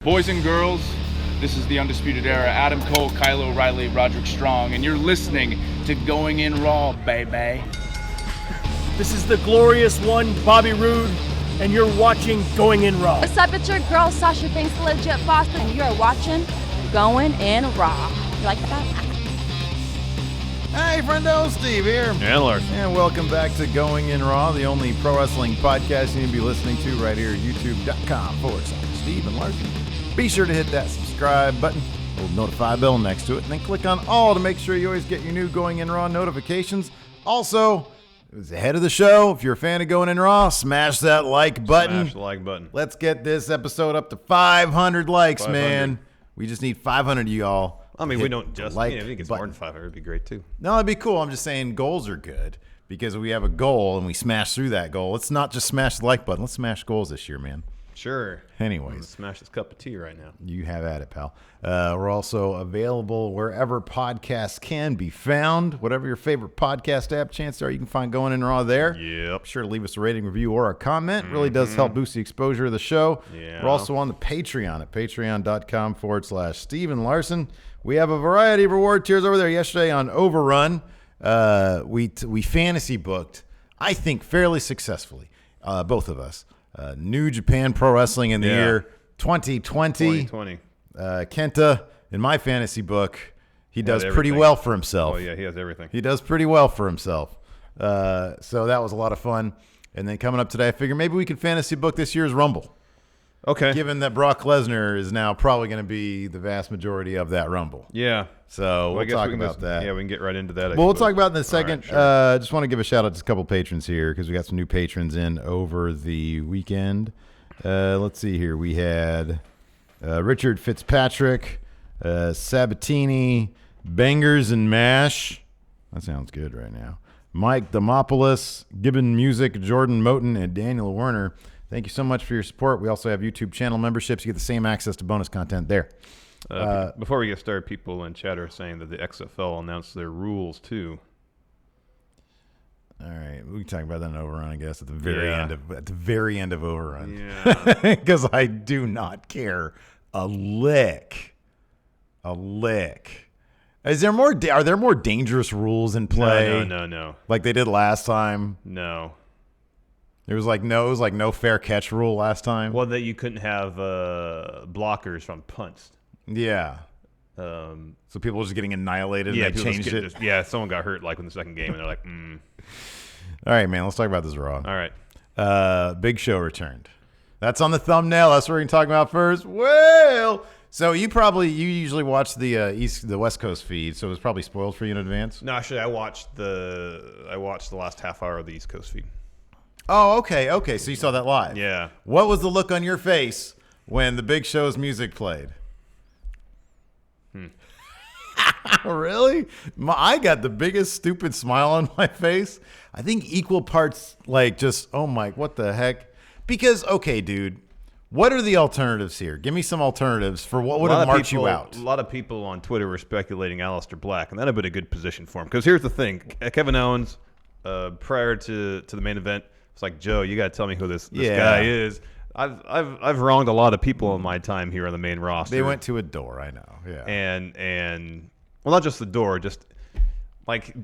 Boys and girls, this is the Undisputed Era. Adam Cole, Kyle O'Reilly, Roderick Strong, and you're listening to Going In Raw, baby. This is the glorious one, Bobby Roode, and you're watching Going In Raw. What's up, it's your girl, Sasha Banks, the Legit Boss, and you're watching Going In Raw. You like that? Hey, friendo, Steve here. And Larson. And welcome back to Going In Raw, the only pro wrestling podcast you need to be listening to right here at youtube.com/Steve and Larson. Be sure to hit that subscribe button, little notify bell next to it, and then click on all to make sure you always get your new Going In Raw notifications. Also, it was ahead of the show. If you're a fan of Going In Raw, smash that like button. Smash the like button. Let's get this episode up to 500 likes, 500. man. We just need 500 of y'all. I mean, we don't just like I think it's more than 500. It'd be great too. No, it'd be cool. I'm just saying goals are good because we have a goal and we smash through that goal. Let's not just smash the like button. Let's smash goals this year, man. Sure. Anyways. I'm gonna smash this cup of tea right now. You have at it, pal. We're also available wherever podcasts can be found. Whatever your favorite podcast app, chances are you can find Going In Raw there. Yep. Be sure to leave us a rating, review, or a comment. It really does help boost the exposure of the show. Yeah. We're also on the Patreon at patreon.com/Steve and Larson. We have a variety of reward tiers over there. Yesterday on Overrun, we fantasy booked, I think, fairly successfully, both of us. New Japan Pro Wrestling in the year 2020. 2020. Kenta, in my fantasy book, he does pretty everything. well for himself. Oh, yeah, he has everything. He does pretty well for himself. So that was a lot of fun. And then coming up today, I figure maybe we could fantasy book this year's Rumble. Okay. Given that Brock Lesnar is now probably going to be the vast majority of that Rumble. Yeah. So Well, I we'll guess talk we can about just- that. Yeah, we can get right into that. Well, we'll talk about it in a second. All right, sure. Just want to give a shout out to a couple patrons here because we got some new patrons in over the weekend. Let's see here. We had Richard Fitzpatrick, Sabatini, Bangers and Mash. That sounds good right now. Mike Demopoulos, Gibbon Music, Jordan Moten, and Daniel Werner. Thank you so much for your support. We also have YouTube channel memberships. You get the same access to bonus content there. Before we get started, people in chat are saying that the XFL announced their rules too. All right, we can talk about that in Overrun, I guess, at the very Yeah. end of Overrun. Yeah. Because I do not care a lick. A lick. Is there more? Are there more dangerous rules in play? No. Like they did last time. No. There was no fair catch rule last time. Well, that you couldn't have blockers from punts. Yeah. So people were just getting annihilated. Yeah, and they changed it. Someone got hurt like in the second game, and they're like, All right, man. Let's talk about this Raw. All right. Big Show returned. That's on the thumbnail. That's what we're going to talk about first. Well, so you usually watch the West Coast feed, so it was probably spoiled for you in advance. No, actually, I watched the last half hour of the East Coast feed. Oh, okay. So you saw that live. Yeah. What was the look on your face when the Big Show's music played? Really? I got the biggest stupid smile on my face. I think equal parts like just, oh my, what the heck? Because, okay, dude, what are the alternatives here? Give me some alternatives for what would have marked you out. A lot of people on Twitter were speculating Alastair Black, and that would have been a good position for him. Because here's the thing. Kevin Owens, prior to the main event, it's like, Joe, you got to tell me who this guy is. I've wronged a lot of people in my time here on the main roster. They went to a door, I know. Yeah. And well, not just the door, just like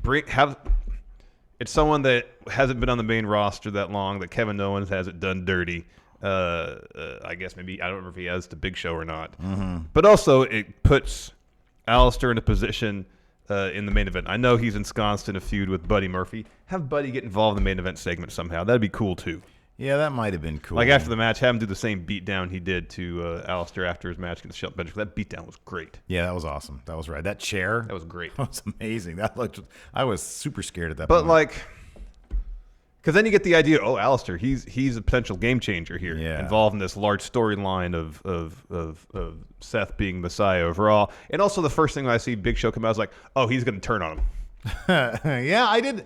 it's someone that hasn't been on the main roster that long, that Kevin Owens hasn't done dirty. I guess maybe, I don't remember if he has the Big Show or not. Mm-hmm. But also it puts Alastair in a position in the main event. I know he's ensconced in a feud with Buddy Murphy. Have Buddy get involved in the main event segment somehow. That'd be cool too. Yeah, that might have been cool. Like after the match, have him do the same beatdown he did to Alastair after his match against Shelton. That beatdown was great. Yeah, that was awesome. That was right. That chair. That was great. That was amazing. I was super scared at that point. But because then you get the idea, Alastair, he's a potential game changer here. Yeah. Involved in this large storyline of Seth being Messiah overall. And also the first thing I see Big Show come out is like, oh, he's going to turn on him. Yeah, I did.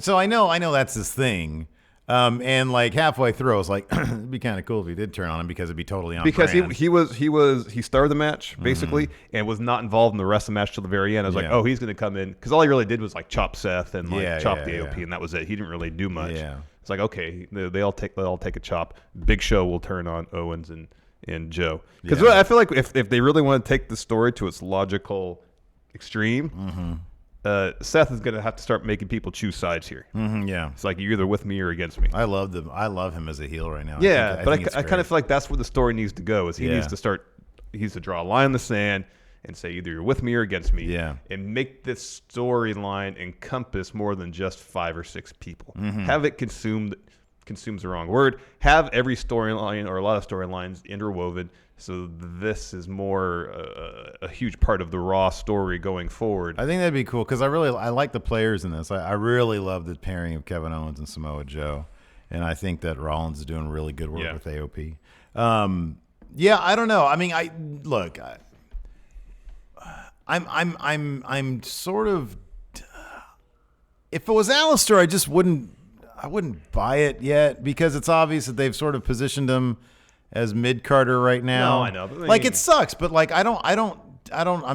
So I know that's his thing. And like halfway through, I was like, it'd be kind of cool if he did turn on him because it'd be totally on because brand. he started the match basically and was not involved in the rest of the match till the very end. I was like, oh, he's going to come in because all he really did was like chop Seth and chop the AOP and that was it. He didn't really do much. Yeah. It's like, okay, they all take a chop. Big Show will turn on Owens and in Joe. Because Yeah. I feel like if they really want to take the story to its logical extreme, Seth is going to have to start making people choose sides here. Yeah. It's like you're either with me or against me. I love him as a heel right now. Yeah, I think I kind of feel like that's where the story needs to go. Is he needs to draw a line in the sand and say either you're with me or against me. Yeah. And make this storyline encompass more than just 5 or 6 people. Have it consumed. Consumes the wrong word. Have every storyline or a lot of storylines interwoven. So this is more a huge part of the Raw story going forward. I think that'd be cool because I like the players in this. I really love the pairing of Kevin Owens and Samoa Joe, and I think that Rollins is doing really good work with AOP. I don't know. I mean, I'm sort of. If it was Alastair, I wouldn't buy it yet because it's obvious that they've sort of positioned him as mid-carder right now. No, I know. But like it sucks, but like I'm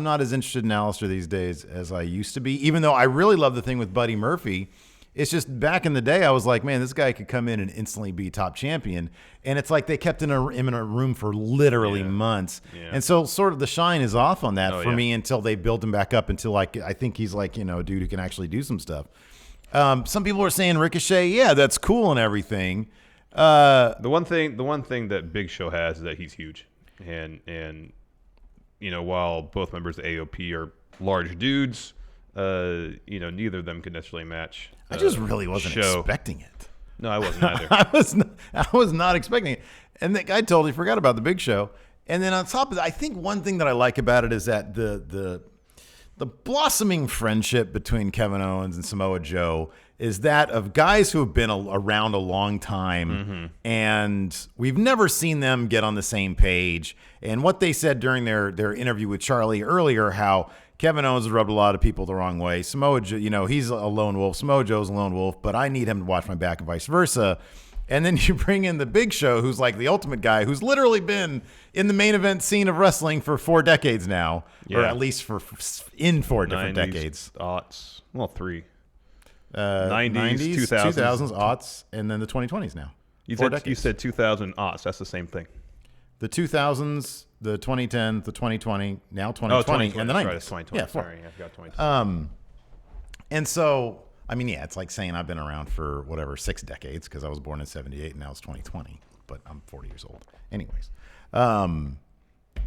not as interested in Alastair these days as I used to be, even though I really love the thing with Buddy Murphy. It's just back in the day, I was like, man, this guy could come in and instantly be top champion. And it's like they kept him in a room for literally months. Yeah. And so sort of the shine is off on that for me until they build him back up until like I think he's like, a dude who can actually do some stuff. Some people are saying Ricochet, yeah, that's cool and everything. The one thing that Big Show has is that he's huge, and while both members of AOP are large dudes, neither of them could necessarily match. I just really wasn't expecting it. No, I wasn't either. I was not expecting it, and I totally forgot about the Big Show. And then on top of that, I think one thing that I like about it is that the blossoming friendship between Kevin Owens and Samoa Joe is that of guys who have been around a long time, and we've never seen them get on the same page. And what they said during their interview with Charlie earlier, how Kevin Owens has rubbed a lot of people the wrong way. Samoa Joe, he's a lone wolf. Samoa Joe's a lone wolf, but I need him to watch my back and vice versa. And then you bring in the Big Show, who's like the ultimate guy, who's literally been in the main event scene of wrestling for 4 decades now, or at least in 4 different decades. Aughts, well, 3. 90s, 2000s, aughts, and then the 2020s now. You said 2000 aughts. That's the same thing. The 2000s, the 2010s, the 2020, now 2020, and the 90s. Right, it's 2020. Yeah, sorry, I forgot 2020. And so, I mean, it's like saying I've been around for 6 decades because I was born in 78 and now it's 2020, but I'm 40 years old. Anyways.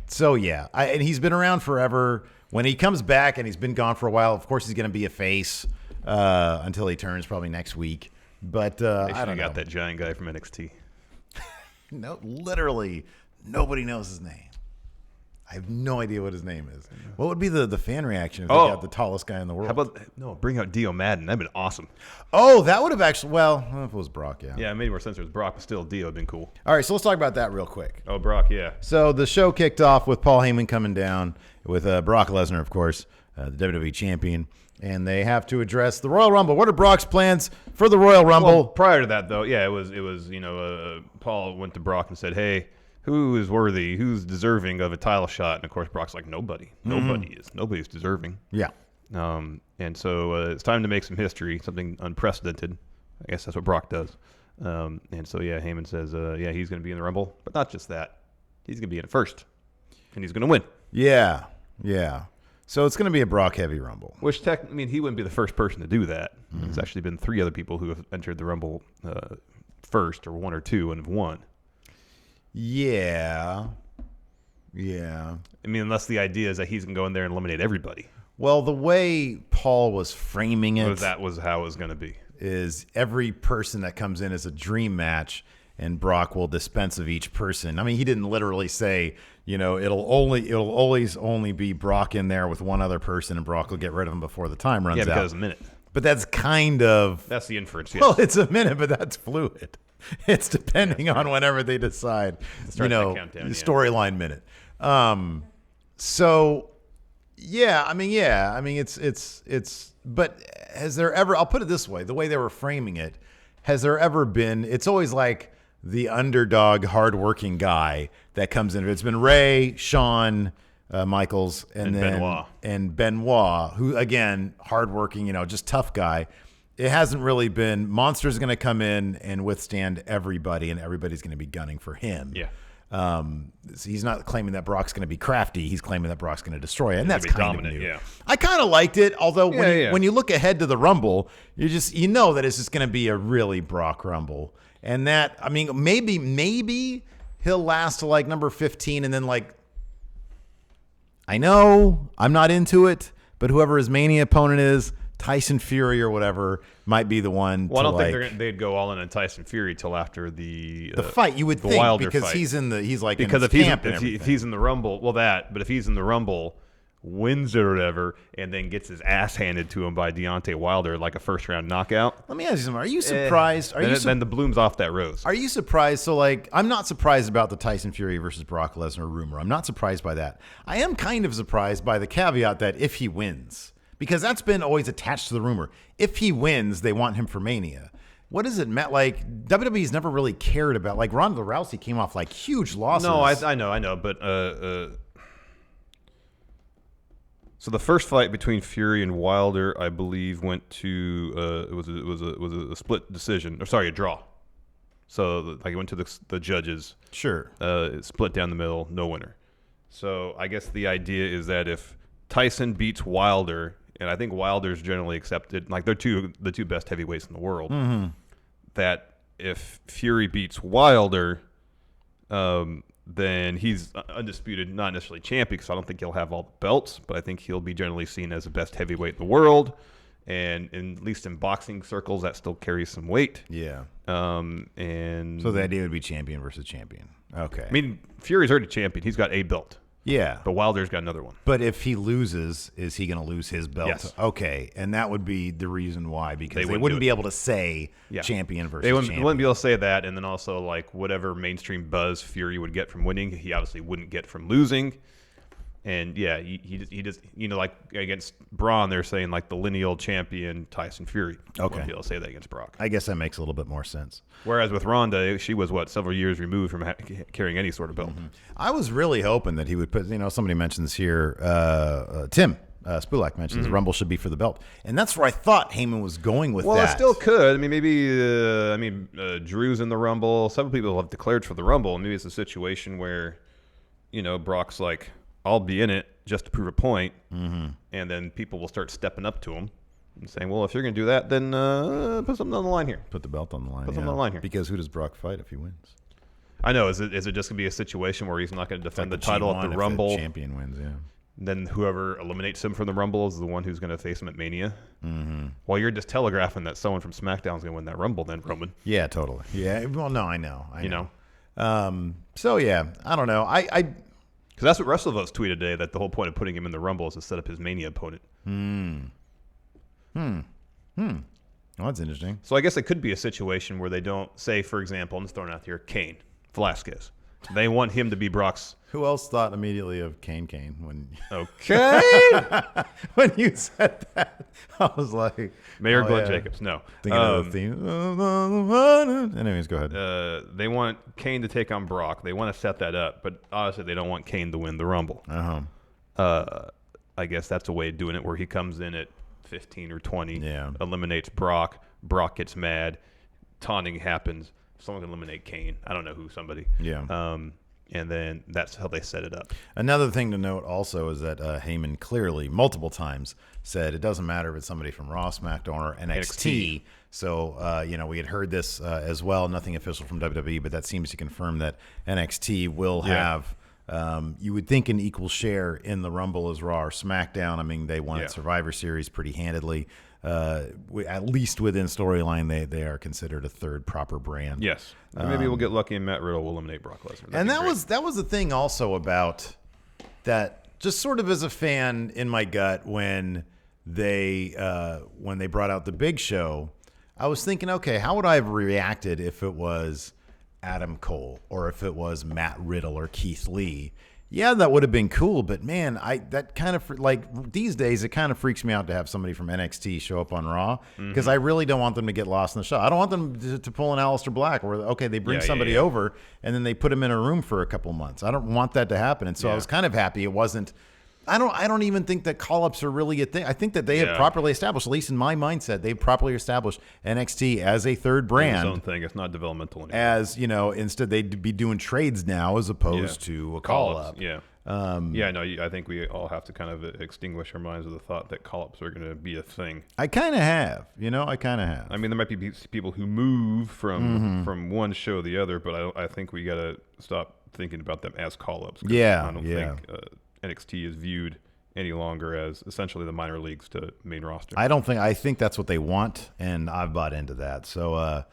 So, yeah, and he's been around forever. When he comes back and he's been gone for a while, of course he's going to be a face until he turns probably next week. But I don't know. Got that giant guy from NXT. No, literally nobody knows his name. I have no idea what his name is. What would be the fan reaction if they got the tallest guy in the world? How about bring out Dio Madden? That'd been awesome. Oh, that would have actually, if it was Brock, yeah. Yeah, it made more sense if it was Brock, but still Dio would been cool. All right, so let's talk about that real quick. Oh, Brock, yeah. So the show kicked off with Paul Heyman coming down with Brock Lesnar, of course, the WWE champion, and they have to address the Royal Rumble. What are Brock's plans for the Royal Rumble? Well, prior to that, though, it was Paul went to Brock and said, hey, who is worthy? Who's deserving of a title shot? And of course, Brock's like, nobody. Nobody's deserving. Yeah. And so it's time to make some history, something unprecedented. I guess that's what Brock does. And so Heyman says, he's going to be in the Rumble, but not just that. He's going to be in it first, and he's going to win. Yeah. So it's going to be a Brock heavy Rumble. Which he wouldn't be the first person to do that. There's actually been 3 other people who have entered the Rumble first, or 1 or 2, and have won. Yeah. Unless the idea is that he's going to go in there and eliminate everybody. Well, the way Paul was framing it, that was how it was going to be. Is every person that comes in is a dream match, and Brock will dispense of each person. I mean, he didn't literally say, it'll always only be Brock in there with one other person, and Brock will get rid of him before the time runs out. Yeah, because it's a minute. But that's that's the inference. Yes. Well, it's a minute, but that's fluid. It's depending on whenever they decide, the storyline minute. So, it's. But has there ever? I'll put it this way: the way they were framing it, has there ever been? It's always like the underdog, hardworking guy that comes in. It's been Ray, Shawn, Michaels, and then Benoit, who again hardworking, just tough guy. It hasn't really been. Monster's going to come in and withstand everybody, and everybody's going to be gunning for him. Yeah. So he's not claiming that Brock's going to be crafty. He's claiming that Brock's going to destroy it, and that's gonna be kind of dominant, new. yeah. I kind of liked it, although Yeah, when you look ahead to the Rumble, you know that it's just going to be a really Brock Rumble, and that I mean maybe he'll last to like number 15, and then like I know I'm not into it, but whoever his Mania opponent is, Tyson Fury or whatever, might be the one. Well, I don't like, think they'd go all in on Tyson Fury till after the fight. You would the think Wilder because fight. he's like because in if his he's camp and if he's in the Rumble, but if he's in the Rumble, wins it or whatever, and then gets his ass handed to him by Deontay Wilder like a first round knockout. Let me ask you something. Are you surprised? Then the bloom's off that rose. Are you surprised? So, like, I'm not surprised about the Tyson Fury versus Brock Lesnar rumor. I'm not surprised by that. I am kind of surprised by the caveat that if he wins, because that's been always attached to the rumor. If he wins, they want him for Mania. What does it mean? Like, WWE's never really cared about. Like, Ronda Rousey came off like huge losses. No, I know, but so the first fight between Fury and Wilder, I believe, went to it was a split decision, or sorry, a draw. So like it went to the judges. Sure. It split down the middle, no winner. So I guess the idea is that if Tyson beats Wilder, and I think Wilder's generally accepted, like they're the two best heavyweights in the world, that if Fury beats Wilder, then he's undisputed, not necessarily champion, because I don't think he'll have all the belts, but I think he'll be generally seen as the best heavyweight in the world. And at least in boxing circles, that still carries some weight. Yeah. And So the idea would be champion versus champion. Okay. I mean, Fury's already champion. He's got a belt. Yeah. But Wilder's got another one. But if he loses, is he going to lose his belt? Yes. Okay. And that would be the reason why, because they wouldn't wouldn't do be it. able to say Yeah. champion versus They wouldn't champion. be able to say that, and then also like whatever mainstream buzz Fury would get from winning, he obviously wouldn't get from losing. And yeah, he just like against Braun, they're saying like the lineal champion Tyson Fury. Okay. Wouldn't be able to say that against Brock. I guess that makes a little bit more sense. Whereas with Ronda, she was several years removed from carrying any sort of belt. I was really hoping that he would put, somebody mentions here, Tim Spulak mentions Rumble should be for the belt. And that's where I thought Heyman was going with Well, that. it still could. I mean, maybe, Drew's in the Rumble. Several people have declared for the Rumble. Maybe it's a situation where, Brock's like, I'll be in it just to prove a point. And then people will start stepping up to him and saying, well, if you're going to do that, then put something on the line here. Put the belt on the line. Put something on the line here. Because who does Brock fight if he wins? I know. Is it just going to be a situation where he's not going to defend Like the title G1 at the if Rumble? The champion wins, yeah. Then whoever eliminates him from the Rumble is the one who's going to face him at Mania. Well, you're just telegraphing that someone from SmackDown is going to win that Rumble then, Roman. Yeah, totally. Yeah, well, no, I know. know. So, yeah, I don't know. Because that's what WrestleVotes tweeted today, that the whole point of putting him in the Rumble is to set up his Mania opponent. Well, that's interesting. So I guess it could be a situation where they don't say, for example, I'm just throwing out here, Kane Velasquez. They want him to be Brock's. Who else thought immediately of Kane when Okay. when you said that? I was like, Mayor oh, Glenn yeah. Jacobs. No. Thinking of the theme. Anyways, go ahead. They want Kane to take on Brock. They want to set that up, but obviously they don't want Kane to win the Rumble. I guess that's a way of doing it where he comes in at 15 or 20, eliminates Brock. Brock gets mad. Taunting happens. Someone can eliminate Kane. I don't know who, somebody. Yeah. And then that's how they set it up. Another thing to note also is that Heyman clearly, multiple times, said it doesn't matter if it's somebody from Raw, SmackDown, or NXT. So, we had heard this as well. Nothing official from WWE, but that seems to confirm that NXT will have, you would think, an equal share in the Rumble as Raw or SmackDown. I mean, they won at Survivor Series pretty handedly. At least within storyline, they are considered a third proper brand. Yes. Maybe we'll get lucky and Matt Riddle will eliminate Brock Lesnar. And that was the thing also about that, just sort of as a fan in my gut, when they brought out the Big Show, I was thinking, okay, how would I have reacted if it was Adam Cole or if it was Matt Riddle or Keith Lee? Yeah, that would have been cool, but man, that kind of, like, these days it kind of freaks me out to have somebody from NXT show up on Raw, because I really don't want them to get lost in the show. I don't want them to pull an Alastair Black where, okay, they bring somebody over and then they put him in a room for a couple months. I don't want that to happen. And so I was kind of happy it wasn't I don't even think that call-ups are really a thing. I think that they have properly established, at least in my mindset, they've properly established NXT as a third brand. It's its own thing. It's not developmental anymore. As, instead they'd be doing trades now as opposed to a call-up. Yeah. I think we all have to kind of extinguish our minds with the thought that call-ups are going to be a thing. I kind of have. I mean, there might be people who move from one show to the other, but I think we got to stop thinking about them as call-ups. I don't think NXT is viewed any longer as essentially the minor leagues to main roster. I think that's what they want, and I've bought into that. So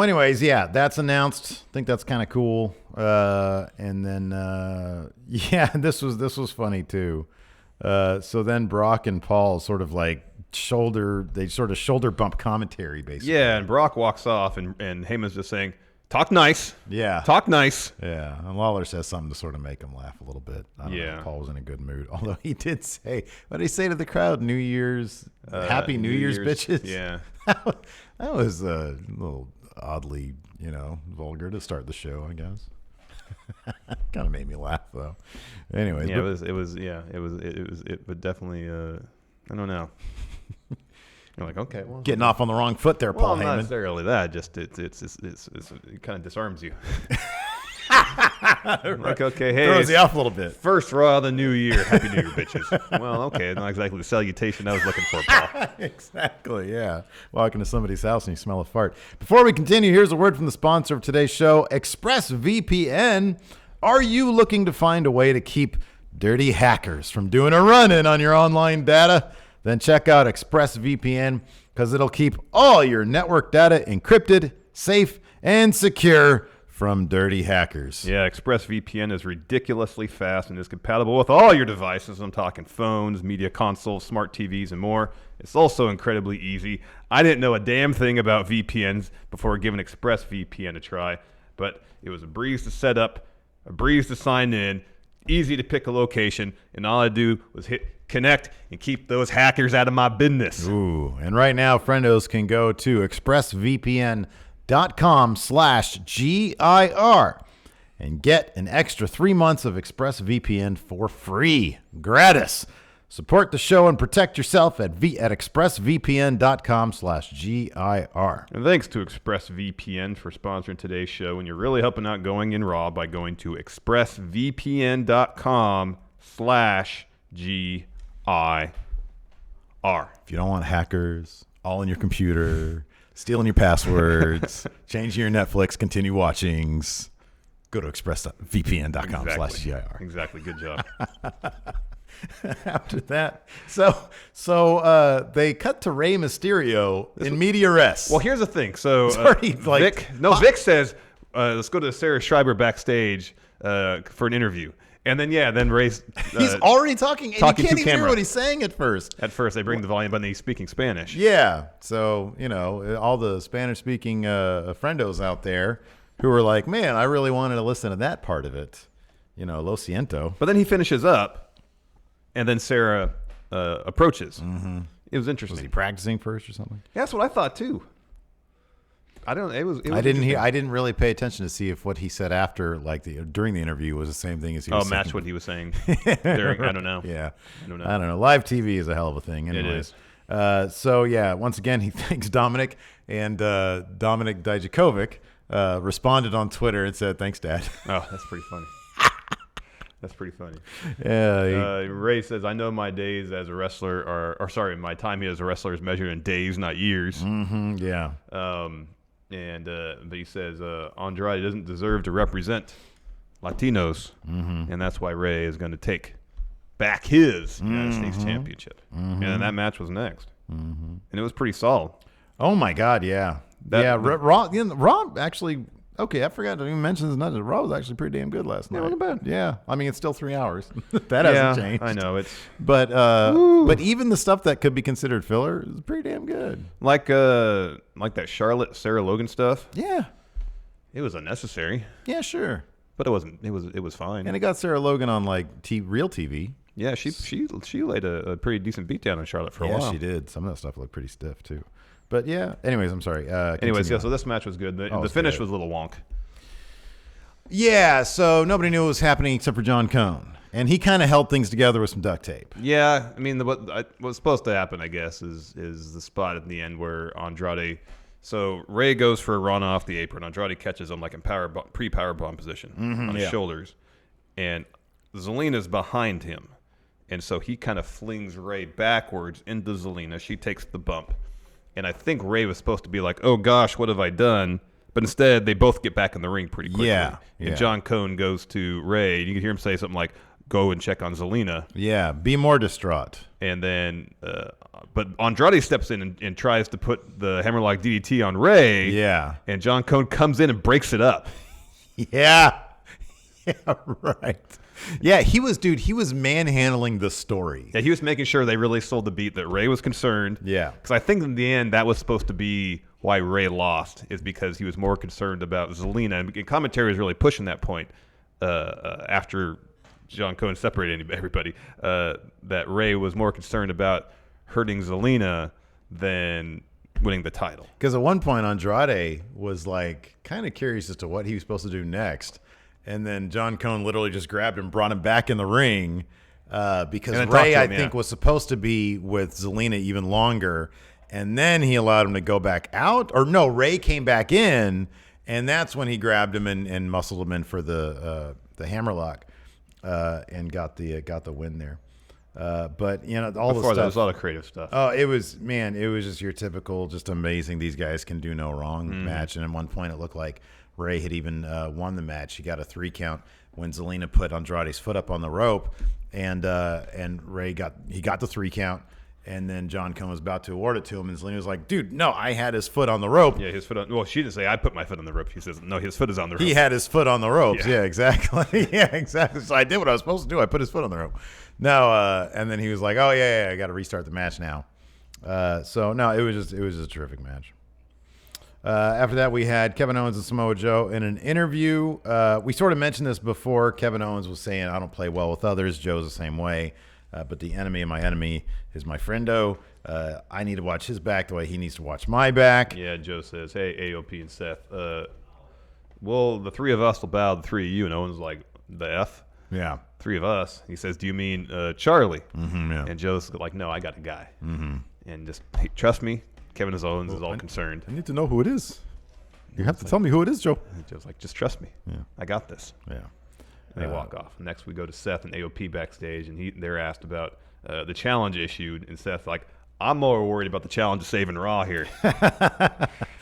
anyways, that's announced. I think that's kind of cool. And then this was funny too. So then Brock and Paul sort of shoulder bump commentary basically. Yeah, and Brock walks off, and Heyman's just saying, "Talk nice." Yeah. Talk nice. Yeah. And Lawler says something to sort of make him laugh a little bit. I don't know. Paul was in a good mood. Although he did say, what did he say to the crowd? Happy New Year's, bitches. Yeah. That was a little oddly, vulgar to start the show, I guess. Kind of made me laugh though. Anyways. Yeah, it would definitely, I don't know. You're like, okay, well, getting off on the wrong foot there, Paul Heyman. Not necessarily that. Just it kind of disarms you. Like, okay, hey, throws you off a little bit. First Raw of the new year. Happy New Year, bitches. Well, okay, not exactly the salutation I was looking for, Paul. Exactly, yeah. Walking to somebody's house and you smell a fart. Before we continue, here's a word from the sponsor of today's show, ExpressVPN. Are you looking to find a way to keep dirty hackers from doing a run-in on your online data? Then check out ExpressVPN because it'll keep all your network data encrypted, safe, and secure from dirty hackers. Yeah, ExpressVPN is ridiculously fast and is compatible with all your devices. I'm talking phones, media consoles, smart TVs, and more. It's also incredibly easy. I didn't know a damn thing about VPNs before giving ExpressVPN a try, but it was a breeze to set up, a breeze to sign in, easy to pick a location, and all I do was hit connect and keep those hackers out of my business. Ooh, and right now, friendos can go to expressvpn.com/GIR and get an extra 3 months of ExpressVPN for free, gratis. Support the show and protect yourself at expressvpn.com/GIR. And thanks to ExpressVPN for sponsoring today's show. And you're really helping out Going in Raw by going to expressvpn.com/GIR. If you don't want hackers all in your computer, stealing your passwords, changing your Netflix, continue watchings, go to expressvpn.com/GIR. Exactly. Good job. After that, so they cut to Rey Mysterio in media res. Well, here's the thing. So Vic says, let's go to Sarah Schreiber backstage for an interview. And then Ray's he's already talking, and you can't even hear what he's saying at first. At first, they bring the volume, but then he's speaking Spanish. Yeah, so all the Spanish-speaking friendos out there who are like, man, I really wanted to listen to that part of it. Lo siento. But then he finishes up, and then Sarah approaches. Mm-hmm. It was interesting. Was he practicing first or something? Yeah, that's what I thought too. I don't. It was. I didn't hear. I didn't really pay attention to see if what he said after, during the interview, was the same thing as he was saying. Match what he was saying during. I don't know. Yeah, I don't know. Live TV is a hell of a thing. Anyways. It is. Once again, he thanks Dominic, and Dominic Dijakovic responded on Twitter and said, "Thanks, Dad." Oh, that's pretty funny. That's pretty funny. Yeah. Ray says, "I know my days as a wrestler my time here as a wrestler is measured in days, not years." Mm-hmm, yeah. But he says Andrade doesn't deserve to represent Latinos, and that's why Ray is going to take back his United States Championship. And then that match was next, and it was pretty solid. Oh my God, yeah, Raw actually. Okay, I forgot to even mention this. Raw was actually pretty damn good last night. Yeah, wasn't bad. Yeah, I mean it's still 3 hours. That hasn't changed. I know it's. But even the stuff that could be considered filler is pretty damn good. Like that Charlotte Sarah Logan stuff. Yeah, it was unnecessary. Yeah, sure. But it wasn't. It was fine. And it got Sarah Logan on real TV. Yeah, she laid a pretty decent beatdown on Charlotte for a while. Yeah, she did. Some of that stuff looked pretty stiff too. But yeah. Anyways, I'm sorry. So this match was good. The finish was a little wonk. Yeah. So nobody knew what was happening except for John Cone. And he kind of held things together with some duct tape. Yeah, I mean, what's supposed to happen, I guess, is the spot at the end where Andrade. So Ray goes for a run off the apron. Andrade catches him like in pre-power bomb position on his shoulders, and Zelina's behind him, and so he kind of flings Ray backwards into Zelina. She takes the bump, and I think Ray was supposed to be like, "Oh gosh, what have I done?" But instead, they both get back in the ring pretty quickly. Yeah. And John Cone goes to Ray. You can hear him say something like, "Go and check on Zelina." Yeah, be more distraught. And then, but Andrade steps in and tries to put the hammerlock DDT on Ray. Yeah. And John Cone comes in and breaks it up. Yeah. Yeah, right. Yeah, he was manhandling the story. Yeah, he was making sure they really sold the beat that Ray was concerned. Yeah. Because I think in the end, that was supposed to be why Ray lost, is because he was more concerned about Zelina. And commentary was really pushing that point after John Cone separated everybody, that Ray was more concerned about hurting Zelina than winning the title. Because at one point, Andrade was like kind of curious as to what he was supposed to do next. And then John Cone literally just grabbed him, brought him back in the ring because Ray, I think, was supposed to be with Zelina even longer. And then he allowed him to go back out. Or no, Ray came back in, and that's when he grabbed him and muscled him in for the hammerlock and got the win there. But, you know, all the stuff. There was a lot of creative stuff. Oh, it was just your typical, just amazing, these guys can do no wrong match. And at one point it looked like Ray had even won the match. He got a 3 count when Zelina put Andrade's foot up on the rope, and Ray got the 3 count. And then John Cone was about to award it to him, and Zelina was like, "Dude, no, I had his foot on the rope." Yeah, his foot on. Well, she didn't say I put my foot on the rope. She says, "No, his foot is on the rope." He had his foot on the ropes. Yeah, exactly. Yeah, exactly. So I did what I was supposed to do. I put his foot on the rope. No, and then he was like, "Oh yeah, I got to restart the match now." So no, it was just a terrific match. After that, we had Kevin Owens and Samoa Joe in an interview. We sort of mentioned this before. Kevin Owens was saying, "I don't play well with others." Joe's the same way. But the enemy of my enemy is my friendo. I need to watch his back the way he needs to watch my back. Yeah, Joe says, "Hey, AOP and Seth, well, the 3 of us will bow the 3 of you." And Owens like, "The F?" Yeah. 3 of us. He says, "Do you mean Charlie?" Yeah. And Joe's like, "No, I got a guy." And just, hey, trust me, Kevin Owens is all concerned. I need to know who it is. You have to tell me who it is, Joe. And Joe's like, "Just trust me. Yeah. I got this." Yeah. And they walk off. Next, we go to Seth and AOP backstage, and they're asked about the challenge issue. And Seth's like, "I'm more worried about the challenge of saving Raw here."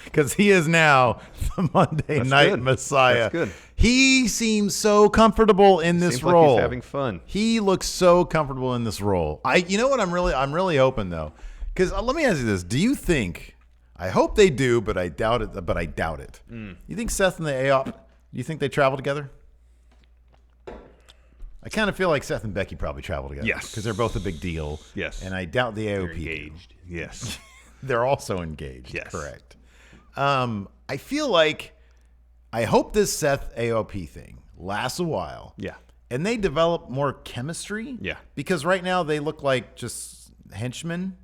Because he is now the Monday Night Messiah. That's good. He seems so comfortable in this role. Like he's having fun. He looks so comfortable in this role. You know what? I'm really hoping though, because let me ask you this: do you think? I hope they do, but I doubt it. You think Seth and the AOP? Do you think they travel together? I kind of feel like Seth and Becky probably travel together. Yes. Because they're both a big deal. Yes. And I doubt the AOP. They're engaged. Yes. They're also engaged. Yes. Correct. I feel like I hope this Seth AOP thing lasts a while. Yeah. And they develop more chemistry. Yeah. Because right now they look like just henchmen.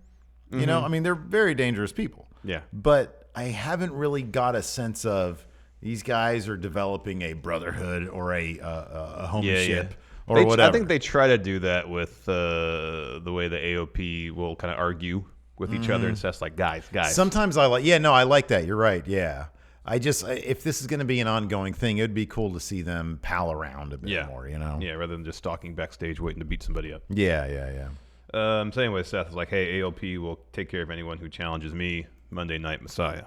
You know, I mean, they're very dangerous people. Yeah. But I haven't really got a sense of these guys are developing a brotherhood or a homeship. Or whatever. I think they try to do that with the way the AOP will kind of argue with each other, and Seth's like, guys. Sometimes I like that. You're right. Yeah. If this is going to be an ongoing thing, it would be cool to see them pal around a bit more, you know? Yeah, rather than just stalking backstage waiting to beat somebody up. Yeah. So anyway, Seth is like, "Hey, AOP will take care of anyone who challenges me, Monday Night Messiah."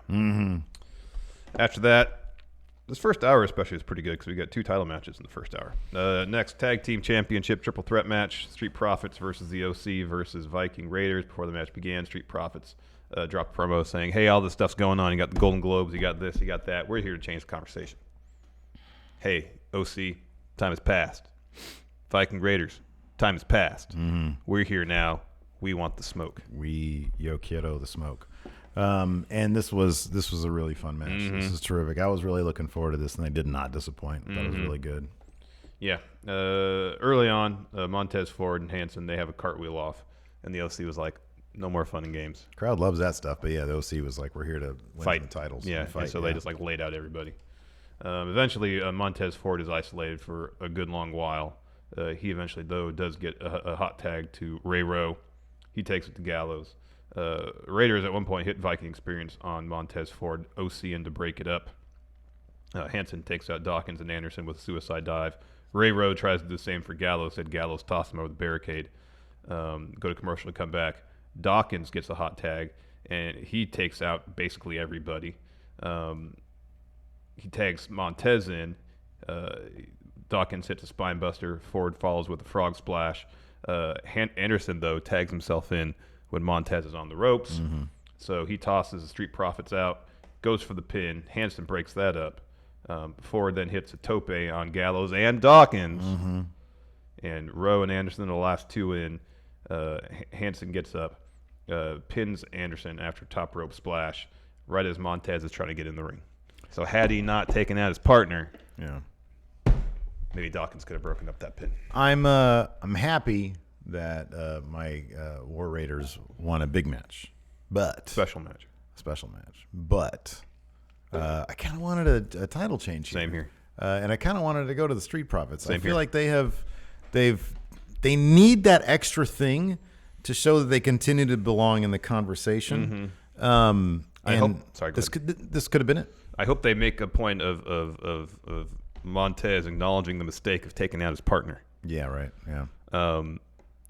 After that, this first hour especially is pretty good because we got 2 title matches in the first hour. Next, Tag Team Championship Triple Threat match, Street Profits versus the OC versus Viking Raiders. Before the match began, Street Profits dropped a promo saying, "Hey, all this stuff's going on. You got the Golden Globes, you got this, you got that. We're here to change the conversation. Hey, OC, time has passed. Viking Raiders, time has passed. We're here now. We want the smoke. Yo quiero the smoke." And this was a really fun match. This is terrific. I was really looking forward to this, and they did not disappoint. That was really good. Yeah. Early on, Montez Ford and Hanson, they have a cartwheel off, and the OC was like, "No more fun and games." Crowd loves that stuff, but yeah, the OC was like, "We're here to win the titles." Yeah, fight, and so they just like laid out everybody. Eventually, Montez Ford is isolated for a good long while. He eventually, though, does get a hot tag to Ray Rowe. He takes it to Gallows. Raiders at one point hit Viking Experience on Montez Ford, OCN to break it up. Hansen takes out Dawkins and Anderson with a suicide dive. Ray Rowe tries to do the same for Gallows. Said Gallows tossed him over the barricade. Go to commercial to come back. Dawkins gets a hot tag, and he takes out basically everybody. He tags Montez in. Dawkins hits a spine buster. Ford follows with a frog splash. Anderson, though, tags himself in when Montez is on the ropes. So he tosses the Street Profits out, goes for the pin. Hansen breaks that up. Ford then hits a tope on Gallows and Dawkins. And Rowe and Anderson are the last two in. Hansen gets up, pins Anderson after top rope splash, right as Montez is trying to get in the ring. So had he not taken out his partner, maybe Dawkins could have broken up that pin. I'm happy that my War Raiders won a big match, but Special match. But I kind of wanted a title change here. Same here. And I kind of wanted to go to the Street Profits. Same I feel here. like they need that extra thing to show that they continue to belong in the conversation. I hope. Sorry, go this could have been it. I hope they make a point of Montez acknowledging the mistake of taking out his partner. Yeah, right. Yeah.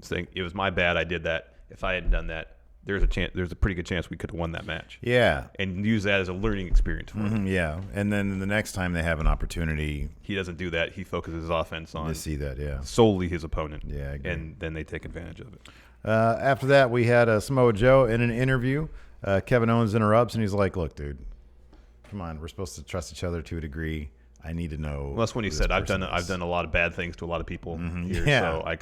Saying it was my bad. I did that. If I hadn't done that, there's a pretty good chance we could have won that match. Yeah. And use that as a learning experience for him. Yeah. And then the next time they have an opportunity, He doesn't do that. He focuses his offense on to see that. Yeah. solely his opponent. Yeah, I agree. And then they take advantage of it. After that, we had Samoa Joe in an interview. Kevin Owens interrupts and he's like, "Look, dude, come on. We're supposed to trust each other to a degree. I need to know." Well, that's when he who said, this "I've person done is." a lot of bad things to a lot of people here, Yeah. so I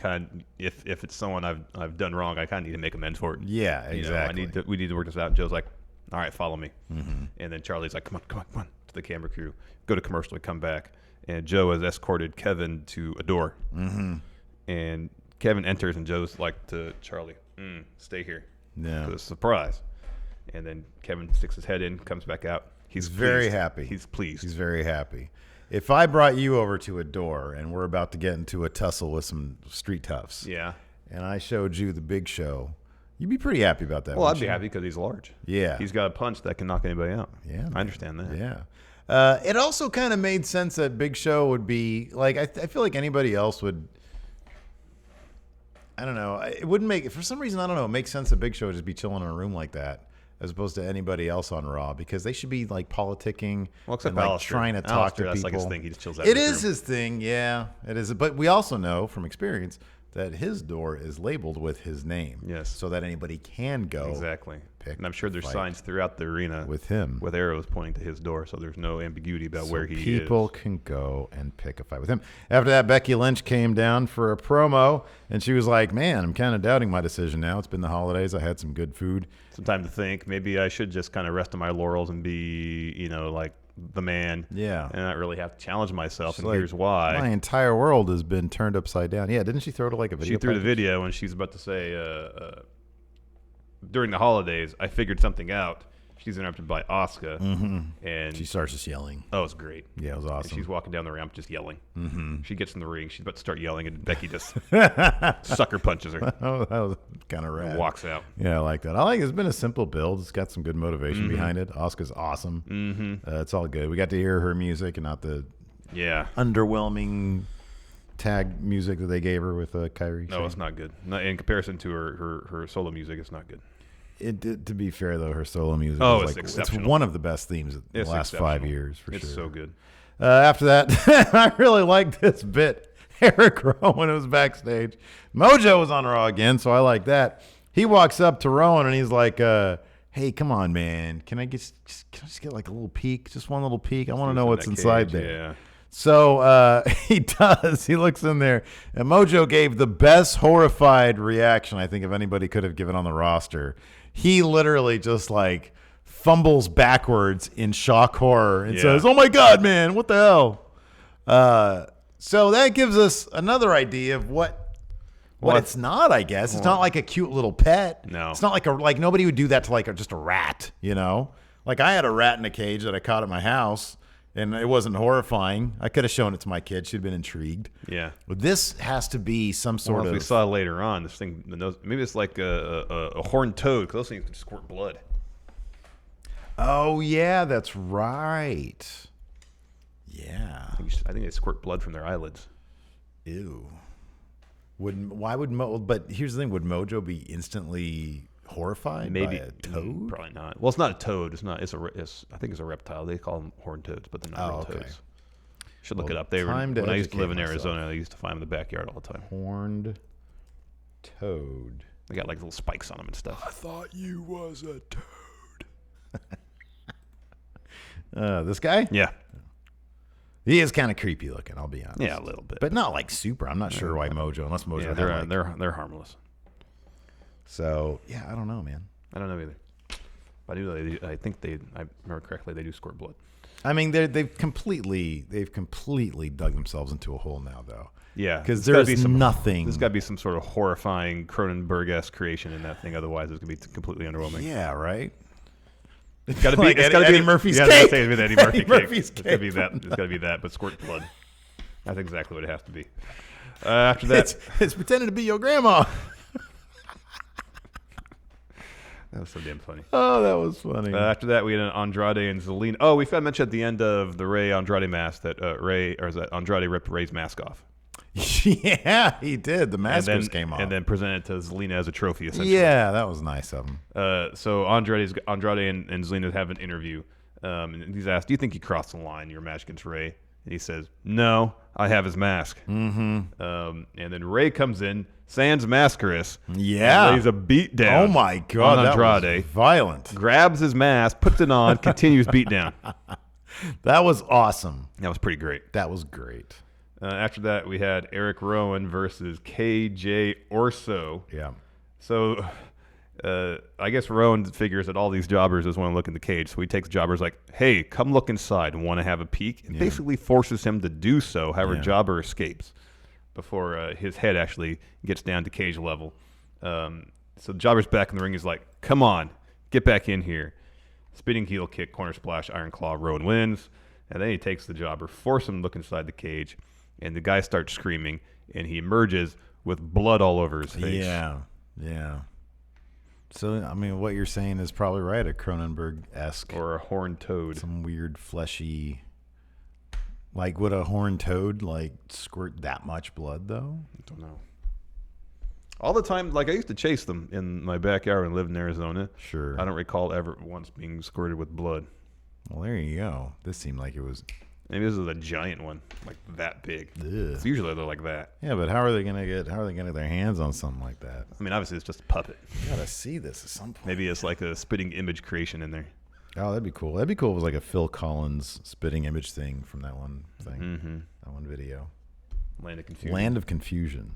if it's someone I've done wrong, I kind of need to make amends for it." Yeah, You know, exactly. we need to work this out. And Joe's like, "All right, follow me." And then Charlie's like, "Come on," to the camera crew. Go to commercial to come back, and Joe has escorted Kevin to a door. And Kevin enters, and Joe's like to Charlie, "Stay here." Yeah. It's a surprise. And then Kevin sticks his head in, comes back out. He's very pleased. happy. He's pleased. He's very happy. If I brought you over to a door and we're about to get into a tussle with some street toughs, Yeah. and I showed you the Big Show, you'd be pretty happy about that. Well, I'd wouldn't be you? happy because he's large. Yeah. He's got a punch that can knock anybody out. Yeah, I understand that. Yeah. It also kind of made sense that Big Show would be like, I feel like anybody else would, I don't know. It wouldn't make, for some reason, I don't know, it makes sense that Big Show would just be chilling in a room like that as opposed to anybody else on Raw, because they should be like politicking Well, except and like Alastair. trying to talk Alastair, to that's people. like his thing. He just chills out. It is his thing, yeah. It is. But we also know from experience that his door is labeled with his name. Yes. So that anybody can go Exactly. pick And I'm sure there's fight signs throughout the arena with him. with arrows pointing to his door, so there's no ambiguity about So where he people is. can go and pick a fight with him. After that, Becky Lynch came down for a promo, and she was like, "Man, I'm kind of doubting my decision now. It's been the holidays. I had some good food." Some time to think. Maybe I should just kind of rest on my laurels and be, like the man. Yeah. And not really have to challenge myself. She's And like, here's why. My entire world has been turned upside down. Yeah, didn't she throw to like a video? She threw the package? video and she's about to say, during the holidays, I figured something out. She's interrupted by Asuka. And She starts just yelling. oh, it's great. Yeah, it was And awesome. she's walking down the ramp just yelling. She gets in the ring. She's about to start yelling, and Becky just sucker punches her Oh, that was kind of rad. and walks out. Yeah, I like that. I like it's been a simple build. It's got some good motivation behind it. Asuka's awesome. It's all good. We got to hear her music and not the Yeah. underwhelming tag music that they gave her with Kyrie. No, it's not good. Not, in comparison to her solo music, it's not good. To be fair, though, her solo music Oh, is it's like, exceptional. It's one of the best themes in It's the last 5 exceptional. years, for It's sure. so good. After that, I really liked this bit. Eric Rowan was backstage. Mojo was on Raw again, so I like that. He walks up to Rowan and he's like, "Hey, come on, man. Can I just get like a little peek? Just one little peek. I want to know what's In that inside cage, there." Yeah. So he does. He looks in there, and Mojo gave the best horrified reaction I think if anybody could have given on the roster. He literally just like fumbles backwards in shock horror and Yeah. says, "Oh my God, man, what the hell?" So that gives us another idea of what Well, it's not. I guess it's not like a cute little pet. No. It's not like nobody would do that to like just a rat. Like I had a rat in a cage that I caught at my house. And it wasn't horrifying. I could have shown it to my kid. She'd been intrigued. Yeah. But this has to be some sort Well, of... as we saw later on, this thing, maybe it's like a horned toad, because those things can squirt blood. Oh, yeah, that's right. Yeah. I think they squirt blood from their eyelids. Ew. Why would But here's the thing: would Mojo be instantly horrified Maybe by a toad? Probably not. Well, it's not a toad. It's not. I think it's a reptile. They call them horned toads, but they're not real toads. Should look it up. When I used to live in Arizona, I used to find them in the backyard all the time. Horned toad. They got like little spikes on them and stuff. I thought you was a toad. This guy? Yeah. He is kind of creepy looking, I'll be honest. Yeah, a little bit. But not like super. I'm not sure why Mojo, unless Mojo. Yeah, they're harmless. So, yeah, I don't know, man. I don't know either. But I think I remember correctly, they do squirt blood. I mean, they've completely dug themselves into a hole now, though. Yeah, because there's nothing. There's got to be some sort of horrifying Cronenberg-esque creation in that thing. Otherwise, it's going to be completely underwhelming. Yeah, right. It's got to be. Like It's got to Eddie be Murphy's yeah, cake. It's Eddie Murphy Murphy's cake. It's got to be cake. that. It's got to be that, but squirt blood. That's exactly what it has to be. After that, it's pretending to be your grandma. that was so damn funny. Oh, that was funny. After that, we had an Andrade and Zelina. Oh, we found mention at the end of the Ray Andrade match that Andrade ripped Ray's mask off. Yeah, he did. The maskers came off. And then presented to Zelina as a trophy, essentially. Yeah, that was nice of him. So Andrade and Zelina have an interview. And he's asked, do you think he crossed the line in your match against Ray? And he says, no, I have his mask. Mm-hmm. And then Ray comes in, sans mascaris. Yeah. And lays a beat down. Oh, my God. On Andrade. That was violent. Grabs his mask, puts it on, continues beat down. That was awesome. That was pretty great. That was great. After that, we had Eric Rowan versus KJ Orso. Yeah. So I guess Rowan figures that all these jobbers just want to look in the cage. So he takes jobbers like, hey, come look inside and want to have a peek. And basically forces him to do so. However, jobber escapes before his head actually gets down to cage level. So jobber's back in the ring. He's like, come on, get back in here. Spinning heel kick, corner splash, iron claw. Rowan wins. And then he takes the jobber, force him to look inside the cage. And the guy starts screaming, and he emerges with blood all over his face. Yeah, yeah. So, I mean, what you're saying is probably right, a Cronenberg-esque. Or a horned toad. Some weird fleshy... Like, would a horned toad, like, squirt that much blood, though? I don't know. All the time, like, I used to chase them in my backyard and lived in Arizona. Sure. I don't recall ever once being squirted with blood. Well, there you go. This seemed like it was... Maybe this is a giant one, like that big. Ugh. It's usually they're like that. Yeah, but how are they gonna get their hands on something like that? I mean, obviously it's just a puppet. You gotta see this at some point. Maybe it's like a spitting image creation in there. Oh, that'd be cool. That'd be cool if it was like a Phil Collins spitting image thing from that one thing. Mm-hmm. That one video. Land of Confusion. Land of Confusion.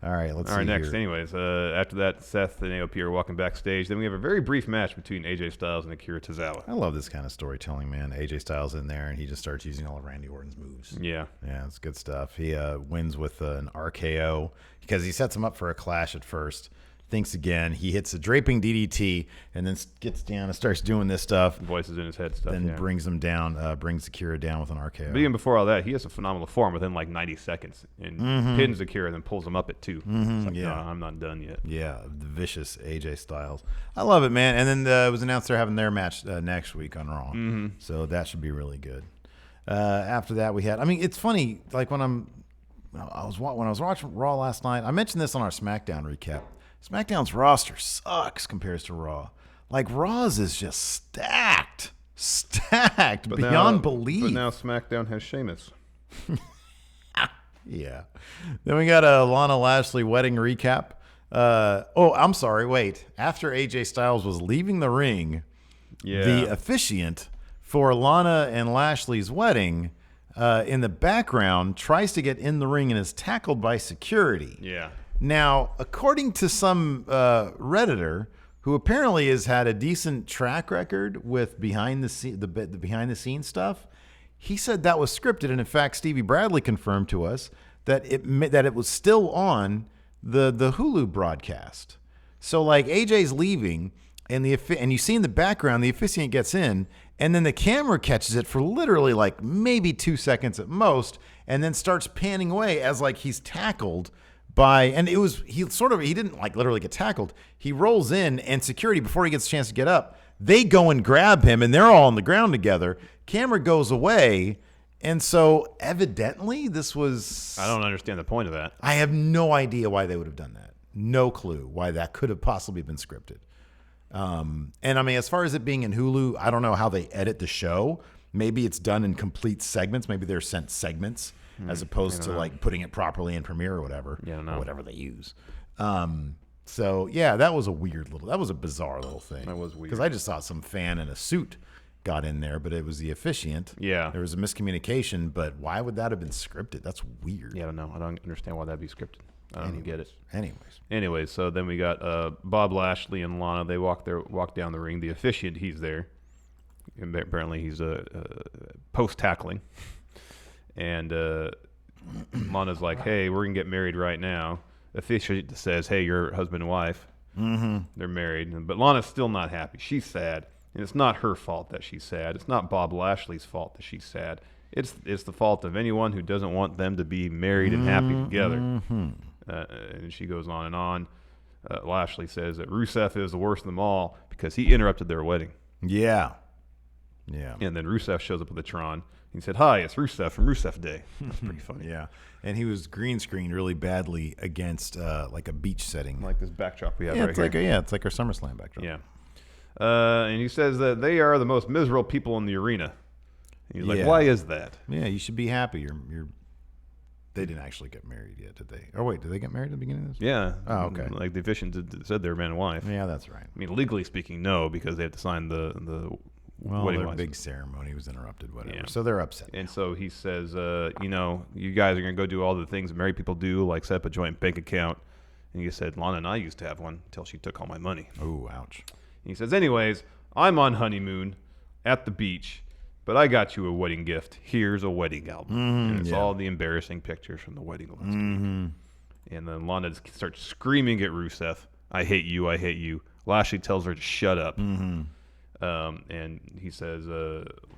All right, let's see. All right, next. Here. Anyways, after that, Seth and AOP are walking backstage. Then we have a very brief match between AJ Styles and Akira Tozawa. I love this kind of storytelling, man. AJ Styles in there, and he just starts using all of Randy Orton's moves. Yeah. Yeah, it's good stuff. He wins with an RKO because he sets him up for a clash at first. Thinks again. He hits a draping DDT and then gets down and starts doing this stuff. Voices in his head stuff. Then brings him down, brings Akira down with an RKO. But even before all that, he has a phenomenal form within like 90 seconds and pins Akira and then pulls him up at 2. It's like, no, I'm not done yet. Yeah, the vicious AJ Styles. I love it, man. And then it was announced they're having their match next week on Raw. So that should be really good. After that, we had, I mean, it's funny, like when I was watching Raw last night, I mentioned this on our SmackDown recap. SmackDown's roster sucks compared to Raw. Like, Raw's is just stacked beyond belief. But now SmackDown has Sheamus. Yeah. Then we got a Lana Lashley wedding recap. I'm sorry. Wait. After AJ Styles was leaving the ring, the officiant for Lana and Lashley's wedding in the background tries to get in the ring and is tackled by security. Yeah. Now, according to some Redditor who apparently has had a decent track record with behind the scenes stuff, he said that was scripted, and in fact, Stevie Bradley confirmed to us that it was still on the Hulu broadcast. So, like, AJ's leaving, and you see in the background the officiant gets in, and then the camera catches it for literally like maybe 2 seconds at most, and then starts panning away as like he's tackled by, and he didn't like literally get tackled. He rolls in, and security, before he gets a chance to get up, they go and grab him, and they're all on the ground together. Camera goes away, and so evidently this was. I don't understand the point of that. I have no idea why they would have done that. No clue why that could have possibly been scripted. And I mean, as far as it being in Hulu, I don't know how they edit the show. Maybe it's done in complete segments. Maybe they're sent segments as opposed to like putting it properly in Premiere or whatever. Yeah, I don't know. Or whatever they use. So yeah, that was a bizarre little thing. That was weird. Because I just thought some fan in a suit got in there, but it was the officiant. Yeah. There was a miscommunication, but why would that have been scripted? That's weird. Yeah, I don't know. I don't understand why that'd be scripted. I don't get it. Anyways, so then we got Bob Lashley and Lana. They walk down the ring. The officiant, he's there. And apparently he's post-tackling. And Lana's like, hey, we're going to get married right now. The officiant says, hey, you're husband and wife. Mm-hmm. They're married. But Lana's still not happy. She's sad. And it's not her fault that she's sad. It's not Bob Lashley's fault that she's sad. It's the fault of anyone who doesn't want them to be married and happy together. Mm-hmm. And she goes on and on. Lashley says that Rusev is the worst of them all because he interrupted their wedding. Yeah. And then Rusev shows up with the Tron. He said, hi, it's Rusev from Rusev Day. That's pretty funny. Yeah. And he was green screened really badly against like a beach setting. Like this backdrop we have right here. It's like our SummerSlam backdrop. Yeah. And he says that they are the most miserable people in the arena. And he's like, why is that? Yeah, you should be happy. They didn't actually get married yet, did they? Oh, wait, did they get married at the beginning of this? Yeah. Oh, okay. Like the officiant said they were man and wife. Yeah, that's right. I mean, legally speaking, no, because they have to sign the wedding their license. big ceremony was interrupted, whatever. Yeah. So they're upset. And so he says, you guys are going to go do all the things married people do, like set up a joint bank account. And he said, Lana and I used to have one until she took all my money. Oh, ouch. And he says, anyways, I'm on honeymoon at the beach. But I got you a wedding gift. Here's a wedding album. And it's all the embarrassing pictures from the wedding. Mm-hmm. And then Lana starts screaming at Rusev, I hate you, I hate you. Lashley tells her to shut up. Mm-hmm. And he says,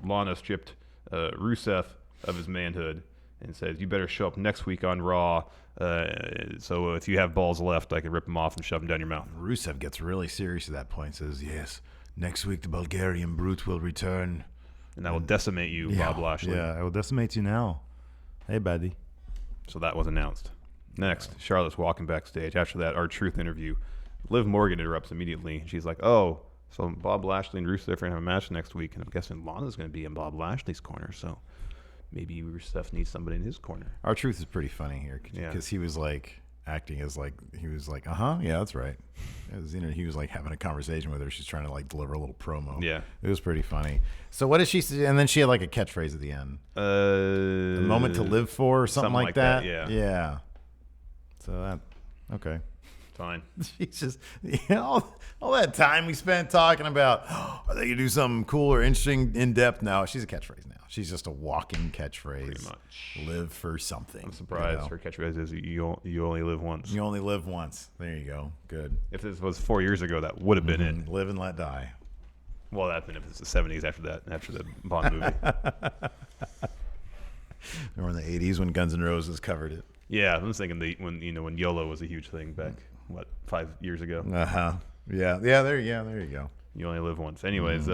Lana stripped Rusev of his manhood and says, you better show up next week on Raw. So if you have balls left, I can rip them off and shove them down your mouth. Rusev gets really serious at that point. Says, yes, next week the Bulgarian brute will return. And I will decimate you, Bob Lashley. Yeah, I will decimate you now. Hey, buddy. So that was announced. Next, Charlotte's walking backstage. After that, R-Truth interview. Liv Morgan interrupts immediately. She's like, oh, so Bob Lashley and Rusev are going to have a match next week. And I'm guessing Lana's going to be in Bob Lashley's corner. So maybe Rusev needs somebody in his corner. R-Truth is pretty funny here because he was like acting as like, he was like, yeah, that's right. He was like having a conversation with her. She's trying to like deliver a little promo. Yeah. It was pretty funny. So what did she say? And then she had like a catchphrase at the end. A moment to live for or something like that. Yeah. Yeah. So okay. Fine. She's just, all that time we spent talking about, are they going to do something cool or interesting, in-depth? No, she's a catchphrase now. She's just a walking catchphrase. Pretty much. Live for something. I'm surprised her catchphrase is you only live once. You only live once. There you go. Good. If this was 4 years ago, that would have been it. Live and let die. Well, that'd been if it's the 70s after the Bond movie. Or in the 80s when Guns N' Roses covered it. Yeah, I'm thinking when YOLO was a huge thing back 5 years ago. Yeah. There you go. You only live once. Anyways,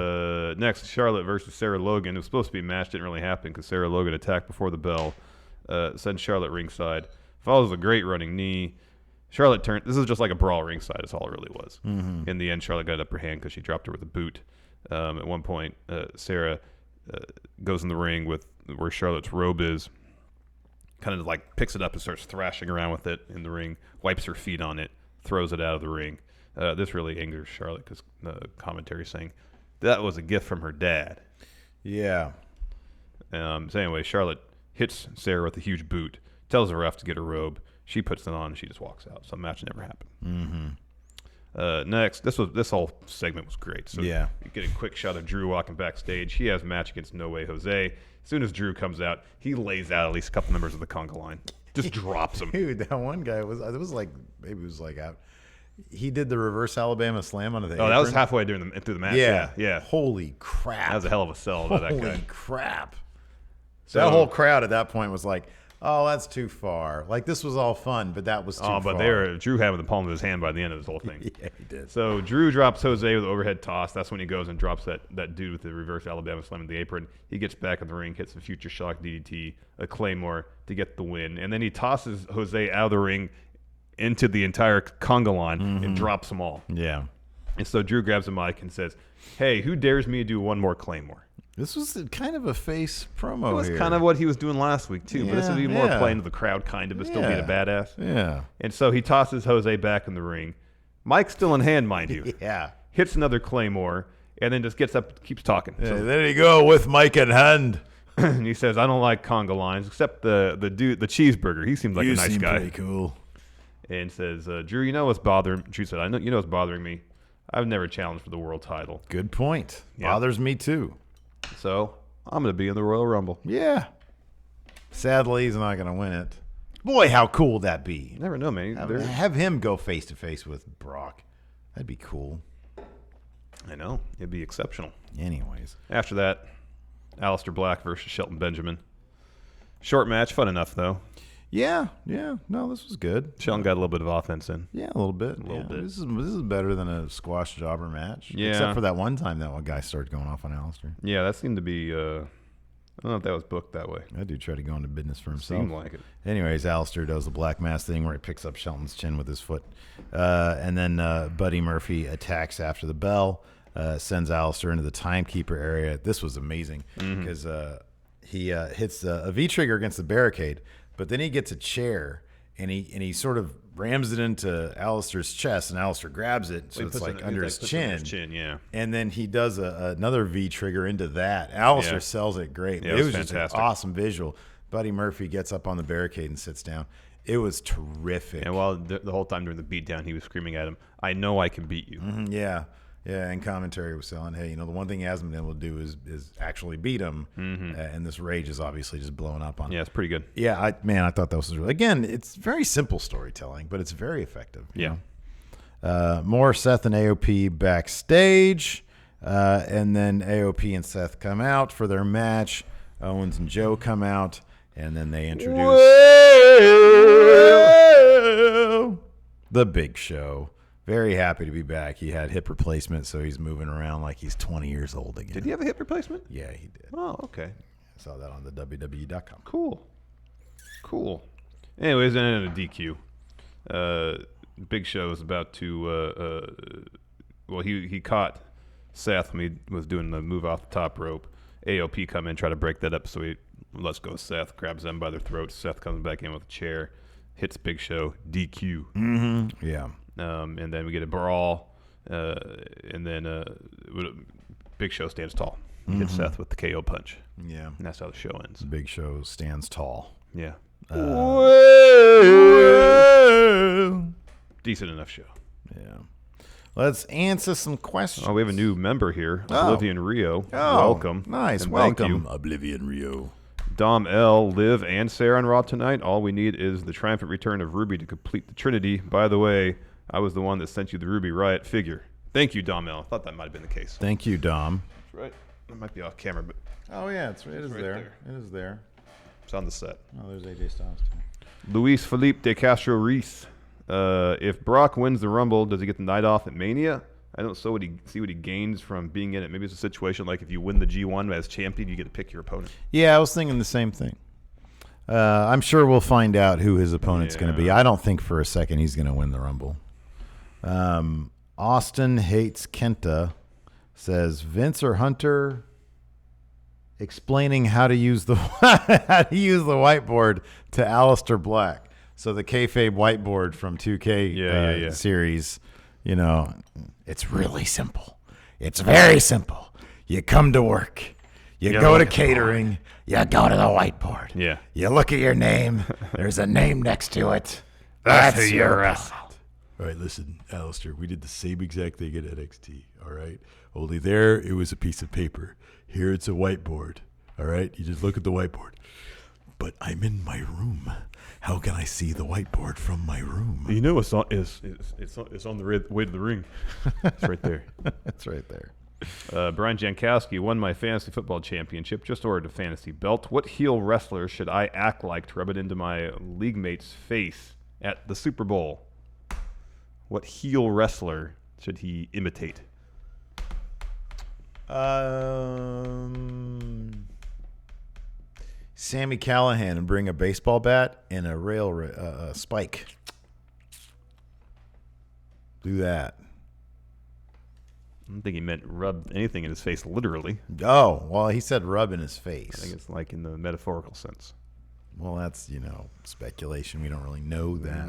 next, Charlotte versus Sarah Logan. It was supposed to be a match, didn't really happen because Sarah Logan attacked before the bell. Sends Charlotte ringside. Follows a great running knee. Charlotte turned. This is just like a brawl ringside. That's all it really was. Mm-hmm. In the end, Charlotte got upper hand because she dropped her with a boot. At one point, Sarah goes in the ring with where Charlotte's robe is. Kind of like picks it up and starts thrashing around with it in the ring. Wipes her feet on it. Throws it out of the ring. This really angers Charlotte because the commentary saying that was a gift from her dad. Yeah. So anyway, Charlotte hits Sarah with a huge boot, tells the ref to get her robe. She puts it on and she just walks out. So the match never happened. Mm-hmm. Next, this whole segment was great. So you get a quick shot of Drew walking backstage. He has a match against No Way Jose. As soon as Drew comes out, he lays out at least a couple members of the conga line. Just drops them. Dude, that one guy was like out. he did the reverse Alabama slam onto the Oh, that was apron. halfway through the match. Yeah. Holy crap. That was a hell of a sell by that guy. Holy crap. So that whole crowd at that point was like, oh, that's too far. Like, this was all fun, but that was too far. Oh, but Drew had the palm of his hand by the end of this whole thing. Yeah, he did. So Drew drops Jose with an overhead toss. That's when he goes and drops that dude with the reverse Alabama slam in the apron. He gets back in the ring, hits the Future Shock DDT, a Claymore to get the win. And then he tosses Jose out of the ring into the entire conga line and drops them all. Yeah. And so Drew grabs a mic and says, hey, who dares me to do one more Claymore? This was kind of a face promo It was here. kind of what he was doing last week, too. But this would be more Yeah. playing to the crowd, kind of, but still being a badass. Yeah. And so he tosses Jose back in the ring. Mike's still in hand, mind you. Yeah. Hits another Claymore, and then just gets up, keeps talking. Yeah, So, there you go with Mike in hand. and he says, I don't like conga lines, except the dude, the cheeseburger. He seems like a nice guy. Pretty cool. And says, Drew, you know what's bothering? Drew said, you know what's bothering me. I've never challenged for the world title. Good point. Yeah. Bothers me too. So I'm going to be in the Royal Rumble. Yeah. Sadly, he's not going to win it. Boy, how cool would that be? You never know, man. Have him go face to face with Brock. That'd be cool. I know. It'd be exceptional. Anyways. After that, Alastair Black versus Shelton Benjamin. Short match, fun enough, though. Yeah. No, this was good. Shelton got a little bit of offense in. Yeah, a little bit. little bit. This is better than a squash jobber match. Yeah. Except for that one time that one guy started going off on Alastair. Yeah, that seemed to be, I don't know if that was booked that way. That dude tried to go into business for himself. Seemed like it. Anyways, Alastair does the black mass thing where he picks up Shelton's chin with his foot. And then Buddy Murphy attacks after the bell, sends Alastair into the timekeeper area. This was amazing because he hits a V-trigger against the barricade, but then he gets a chair and he sort of rams it into Alastair's chest, and Alastair grabs it, so it's like under his chin. Yeah. And then he does another V-trigger into that. Alistair sells it great. Yeah, it it was was just an fantastic. awesome visual. Buddy Murphy gets up on the barricade and sits down. It was terrific. And while the whole time during the beatdown, he was screaming at him, I know I can beat you. Yeah. And commentary was saying, hey, the one thing he hasn't been able to do is actually beat him. And this rage is obviously just blowing up on him. Yeah, it's pretty good. Yeah, I thought that was really, again, it's very simple storytelling, but it's very effective. you know? More Seth and AOP backstage, and then AOP and Seth come out for their match. Owens and Joe come out, and then they introduce the Big Show. Very happy to be back. He had hip replacement, so he's moving around like he's 20 years old again. Did he have a hip replacement? Yeah, he did. Oh, okay. I saw that on the WWE.com. Cool. Anyways, then in a DQ, Big Show was about to, he caught Seth when he was doing the move off the top rope. AOP come in, try to break that up, so he lets go Seth, grabs them by their throats. Seth comes back in with a chair, hits Big Show, DQ. Yeah. And then we get a brawl, and then Big Show stands tall. Hits Seth with the KO punch. Yeah. And that's how the show ends. Big Show stands tall. Yeah. Decent enough show. Yeah. Let's answer some questions. Oh, we have a new member here, Oblivion Rio. Oh, Welcome. Nice. And thank Welcome, you. Oblivion Rio. Dom L, Liv, and Sarah on Raw tonight. All we need is the triumphant return of Ruby to complete the Trinity. By the way, I was the one that sent you the Ruby Riot figure. Thank you, Dom L. I thought that might have been the case. Thank you, Dom. That's right. It might be off camera, but Oh, yeah. It is right there. there. It is there. it's on the set. Oh, there's AJ Styles, too. Luis Felipe de Castro Reese. If Brock wins the Rumble, does he get the night off at Mania? I don't see what he gains from being in it. Maybe it's a situation like if you win the G1 as champion, you get to pick your opponent. Yeah, I was thinking the same thing. I'm sure we'll find out who his opponent's going to be. I don't think for a second he's going to win the Rumble. Austin Hates Kenta says Vince or Hunter explaining how to use the whiteboard to Alastair Black. So the kayfabe whiteboard from 2K series, it's really simple. It's very simple. You come to work. You go to catering. You go to the whiteboard. Yeah. You look at your name. There's a name next to it. That's your opponent. All right, listen, Alastair, we did the same exact thing at NXT, all right? Only there, it was a piece of paper. Here, it's a whiteboard, all right? You just look at the whiteboard. But I'm in my room. How can I see the whiteboard from my room? You know, it's on the way to the ring. It's right there. It's right there. Brian Jankowski won my fantasy football championship. Just ordered a fantasy belt. What heel wrestler should I act like to rub it into my league mate's face at the Super Bowl? What heel wrestler should he imitate? Sammy Callahan, and bring a baseball bat and a spike. Do that. I don't think he meant rub anything in his face literally. Oh, well, he said rub in his face. I think it's like in the metaphorical sense. Well, that's, speculation. We don't really know that.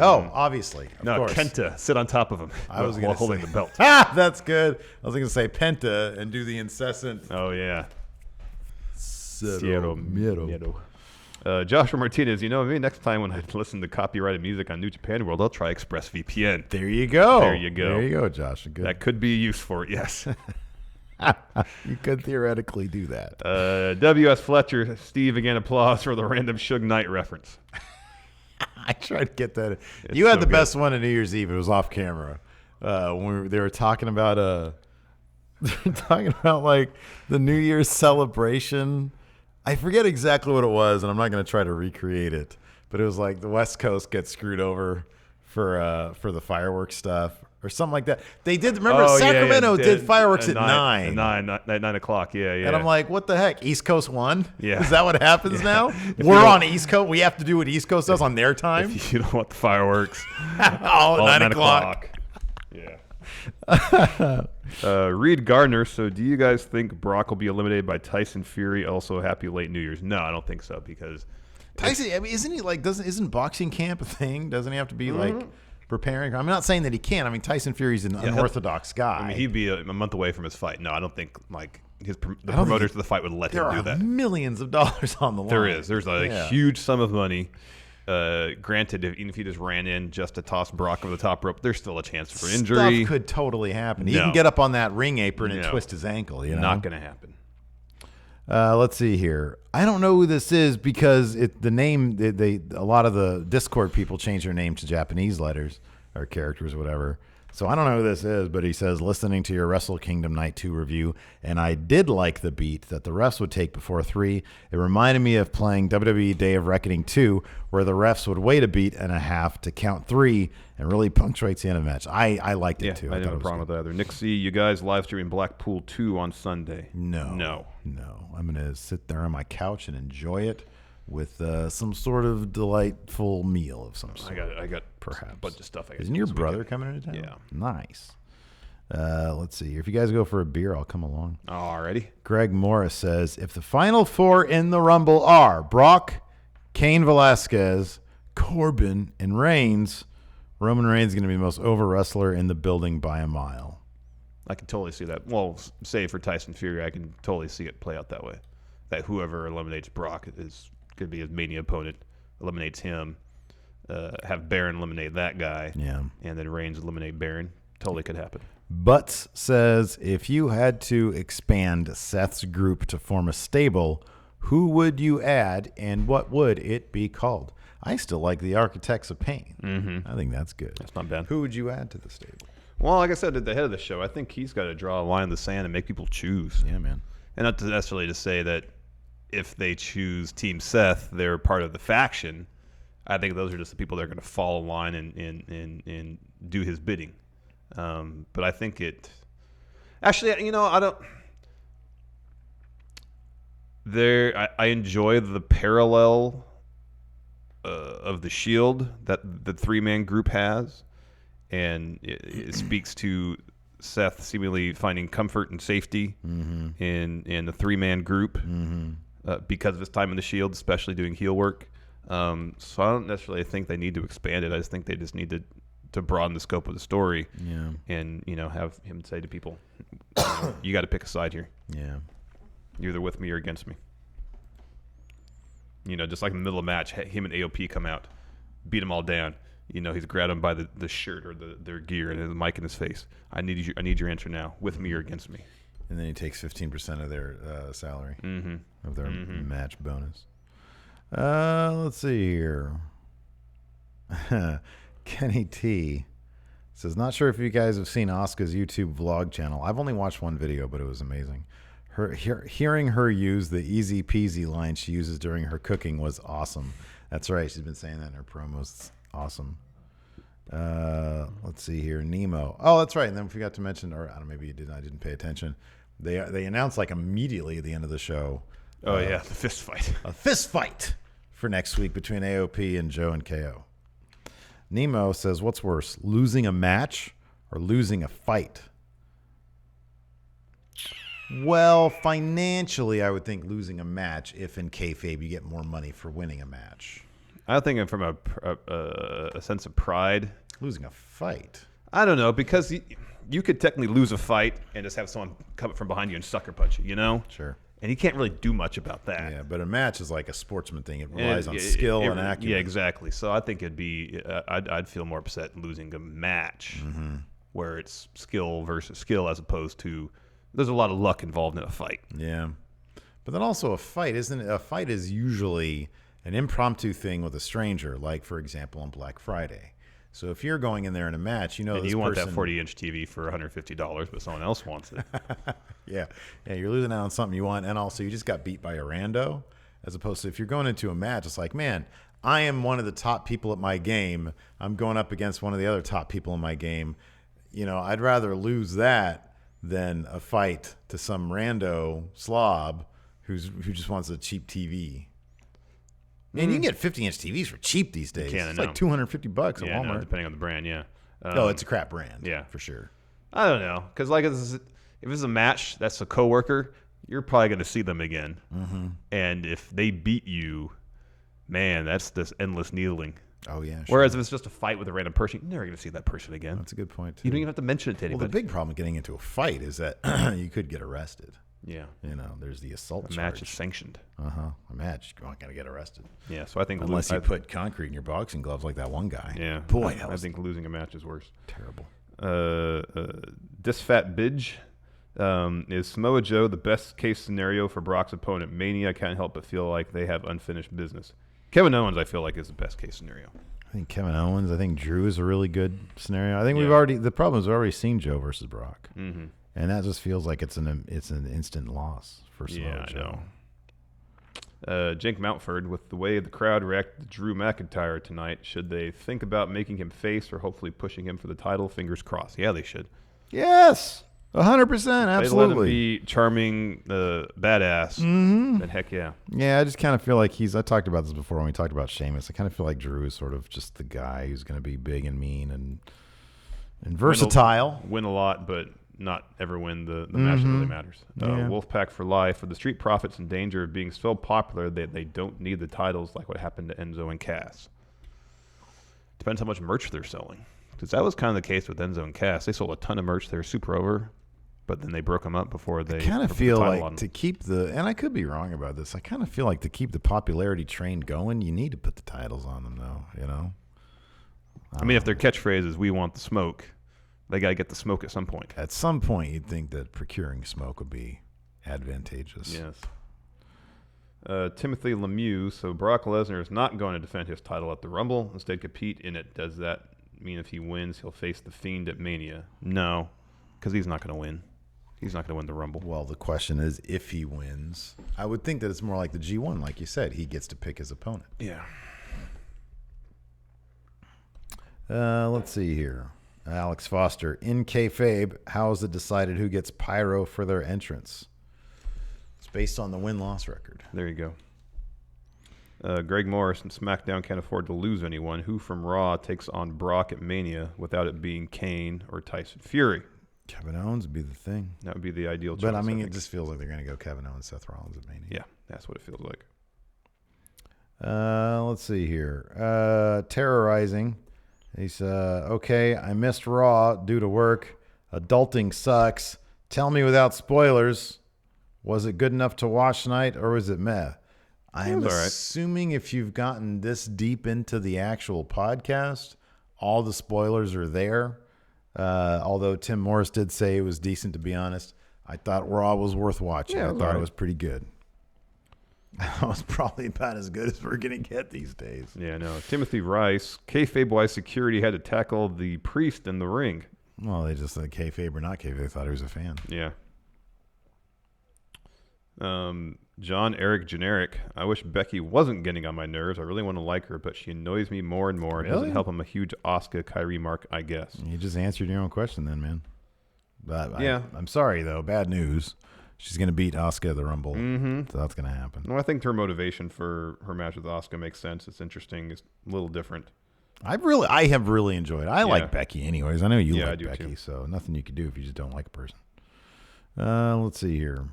Oh, obviously. Of course. Kenta, sit on top of him while holding the belt. That's good. I was going to say Penta and do the incessant. Oh, yeah. Cero miedo. Joshua Martinez, you know me, next time when I listen to copyrighted music on New Japan World, I'll try ExpressVPN. There you go. There you go, Josh. Good. That could be used for it, yes. You could theoretically do that. W.S. Fletcher, Steve, again, applause for the random Suge Knight reference. I tried to get that. You had the best one on New Year's Eve. It was off camera. When they were talking about like the New Year's celebration. I forget exactly what it was, and I'm not going to try to recreate it. But it was like the West Coast gets screwed over for the fireworks stuff or something like that. They did. Remember, Sacramento did fireworks at 9. 9 o'clock. Yeah. And I'm like, what the heck? East Coast won? Yeah. Is that what happens now? We're on East Coast. We have to do what East Coast does on their time. If you don't want the fireworks, all at 9 o'clock. Yeah. Reed Gardner. So, do you guys think Brock will be eliminated by Tyson Fury? Also, happy late New Year's. No, I don't think so because Tyson. I mean, isn't he like? Isn't boxing camp a thing? Doesn't he have to be like preparing? I'm not saying that he can't. I mean, Tyson Fury's an unorthodox guy. I mean, he'd be a month away from his fight. No, I don't think like the promoters of the fight would let him do that. There are millions of dollars on the line. There is. There's a huge sum of money. Granted, even if he just ran in just to toss Brock over the top rope, there's still a chance for injury. Stuff could totally happen. He can get up on that ring apron and twist his ankle. Not going to happen. Let's see here. I don't know who this is because the name. A lot of the Discord people change their name to Japanese letters or characters, or whatever. So I don't know who this is, but he says, listening to your Wrestle Kingdom Night 2 review, and I did like the beat that the refs would take before 3. It reminded me of playing WWE Day of Reckoning 2, where the refs would wait a beat and a half to count 3 and really punctuates the end of the match. I liked it, too. I didn't have a problem with that either. Nick C., you guys live streaming Blackpool 2 on Sunday. No. I'm going to sit there on my couch and enjoy it with some sort of delightful meal of some sort. I got perhaps a bunch of stuff. Isn't your brother coming into town? Yeah. Nice. Let's see. If you guys go for a beer, I'll come along. Alrighty. Greg Morris says, if the final 4 in the Rumble are Brock, Cain Velasquez, Corbin, and Reigns, Roman Reigns is going to be the most over wrestler in the building by a mile. I can totally see that. Well, say for Tyson Fury, I can totally see it play out that way. That whoever eliminates Brock could be his Mania opponent, eliminates him, have Baron eliminate that guy, and then Reigns eliminate Baron. Totally could happen. Butts says, if you had to expand Seth's group to form a stable, who would you add and what would it be called? I still like the Architects of Pain. Mm-hmm. I think that's good. That's not bad. Who would you add to the stable? Well, like I said at the head of the show, I think he's got to draw a line in the sand and make people choose. Yeah, man. And not necessarily to say that if they choose Team Seth, they're part of the faction. I think those are just the people that are going to fall in line and do his bidding. But I think it... Actually, I don't... I enjoy the parallel of the Shield that the 3-man group has. And it speaks to Seth seemingly finding comfort and safety in the 3-man group because of his time in the Shield, especially doing heel work. So I don't necessarily think they need to expand it. I just think they just need to broaden the scope of the story. Yeah. And have him say to people, you got to pick a side here. Yeah. You're either with me or against me. Just like in the middle of the match, him and AOP come out, beat them all down. He's grabbed him by the shirt or their gear and has a mic in his face. I need your answer now, with me or against me. And then he takes 15% of their salary, of their match bonus. Let's see here. Kenny T says, not sure if you guys have seen Asuka's YouTube vlog channel. I've only watched one video, but it was amazing. Hearing her use the easy peasy line she uses during her cooking was awesome. That's right. She's been saying that in her promos. It's awesome. Let's see here. Nemo. Oh, that's right. And then we forgot to mention, or I don't know, maybe you didn't. I didn't pay attention. They announced like immediately at the end of the show. Oh, yeah. The fist fight. A fist fight for next week between AOP and Joe and KO. Nemo says, what's worse, losing a match or losing a fight? Well, financially, I would think losing a match if in kayfabe you get more money for winning a match. I think from a sense of pride. Losing a fight? I don't know, because you could technically lose a fight and just have someone come up from behind you and sucker punch you, you know? Sure. And you can't really do much about that. Yeah, but a match is like a sportsman thing. It relies on skill and acumen. Yeah, exactly. So I think it'd be I'd feel more upset losing a match where it's skill versus skill as opposed to there's a lot of luck involved in a fight. Yeah. But then also a fight is usually an impromptu thing with a stranger, like, for example, on Black Friday. So if you're going in there in a match, you know, and this you want person, that 40-inch TV for $150, but someone else wants it. Yeah, you're losing out on something you want, and also you just got beat by a rando, as opposed to if you're going into a match, it's like, man, I am one of the top people at my game. I'm going up against one of the other top people in my game. You know, I'd rather lose that than a fight to some rando slob who just wants a cheap TV. Man, you can get 50-inch TVs for cheap these days. It's like $250 at Walmart. No, depending on the brand, yeah. It's a crap brand. Yeah. For sure. I don't know. Because like if it's a match that's a coworker, you're probably going to see them again. And if they beat you, man, that's this endless needling. Oh, yeah. Sure. Whereas if it's just a fight with a random person, you're never going to see that person again. That's a good point, too. You don't even have to mention it to anybody. Well, the big problem with getting into a fight is that you could get arrested. Yeah. You know, there's the assault charge. The match is sanctioned. A match, you're not going to get arrested. Yeah, so I think unless you put concrete in your boxing gloves like that one guy. Yeah. Boy, I think losing a match is worse. Terrible. This fat bitch. Is Samoa Joe the best case scenario for Brock's opponent? Mania, I can't help but feel like they have unfinished business. Kevin Owens, I feel like, is the best case scenario. I think Kevin Owens. I think Drew is a really good scenario. I think the problem is we've already seen Joe versus Brock. And that just feels like it's an instant loss for Samoa Joe. I know. Jake Mountford, with the way the crowd reacted to Drew McIntyre tonight, should they think about making him face or hopefully pushing him for the title? Fingers crossed. Yeah, they should. Yes, 100%, absolutely. They let him be charming, badass. Then heck yeah. Yeah, I just kind of feel like I talked about this before when we talked about Sheamus. I kind of feel like Drew is sort of just the guy who's going to be big and mean and versatile. Win a lot, but not ever win the match that really matters. Wolfpack for life. For the Street Profits in danger of being so popular that they don't need the titles like what happened to Enzo and Cass. Depends how much merch they're selling. Because that was kind of the case with Enzo and Cass. They sold a ton of merch. They were super over, but then they broke them up before they kind of feel like to keep and I could be wrong about this, I kind of feel like to keep the popularity train going, you need to put the titles on them, though, you know? I mean, if their catchphrase is, we want the smoke, they got to get the smoke at some point. At some point, you'd think that procuring smoke would be advantageous. Yes. Timothy Lemieux. So Brock Lesnar is not going to defend his title at the Rumble. Instead, compete in it. Does that mean if he wins, he'll face the Fiend at Mania? No, because he's not going to win. He's not going to win the Rumble. Well, the question is if he wins. I would think that it's more like the G1. Like you said, he gets to pick his opponent. Yeah. Let's see here. Alex Foster. In kayfabe, how is it decided who gets pyro for their entrance? It's based on the win-loss record. There you go. Greg Morris and SmackDown can't afford to lose anyone. Who from Raw takes on Brock at Mania without it being Kane or Tyson Fury? Kevin Owens would be the thing. That would be the ideal choice. But, I mean, it just feels like they're going to go Kevin Owens, Seth Rollins at Mania. Yeah, that's what it feels like. Let's see here. Terrorizing. He's, okay, I missed Raw due to work. Adulting sucks. Tell me without spoilers. Was it good enough to watch tonight, or was it meh? I'm assuming if you've gotten this deep into the actual podcast, all the spoilers are there. Although Tim Morris did say it was decent, to be honest. I thought Raw was worth watching. Yeah, I it was thought alright. it was pretty good. That was probably about as good as we're going to get these days. Yeah, no. Timothy Rice, kayfabe-wise security had to tackle the priest in the ring. Well, they just said kayfabe or not kayfabe. They thought he was a fan. Yeah. John Eric Generic. I wish Becky wasn't getting on my nerves. I really want to like her, but she annoys me more and more. It Really? doesn't help. I'm a huge Asuka Kyrie mark, I guess. You just answered your own question then, man. But Yeah. I'm sorry, though. Bad news. She's going to beat Asuka at the Rumble. Mm-hmm. So that's going to happen. Well, I think her motivation for her match with Asuka makes sense. It's interesting. It's a little different. I have really enjoyed it. I like Becky anyways. I know you Yeah, I like do Becky, too. so nothing you can do if you just don't like a person. Let's see here.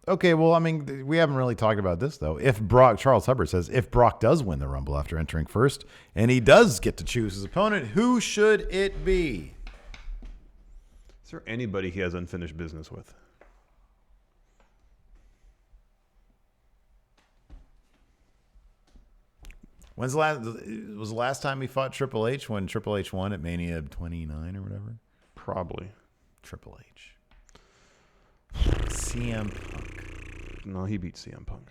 Okay, well, I mean, we haven't really talked about this, though. Charles Hubbard says, if Brock does win the Rumble after entering first, and he does get to choose his opponent, who should it be? Is there anybody he has unfinished business with? Was the last time he fought Triple H when Triple H won at Mania 29 or whatever? Probably. Triple H. CM Punk. No, he beat CM Punk.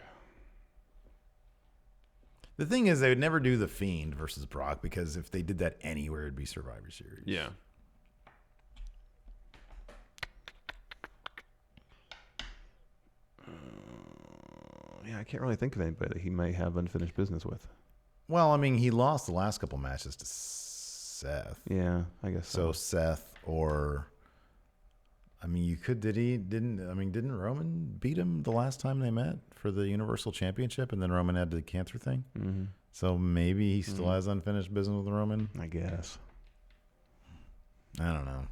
The thing is, they would never do The Fiend versus Brock because if they did that anywhere, it'd be Survivor Series. Yeah. Yeah, I can't really think of anybody that he might have unfinished business with. Well, I mean, he lost the last couple matches to Seth. Yeah, I guess So Seth or, I mean, you could, didn't Roman beat him the last time they met for the Universal Championship and then Roman had the cancer thing? Mm-hmm. So maybe he still has unfinished business with Roman? I guess. I don't know.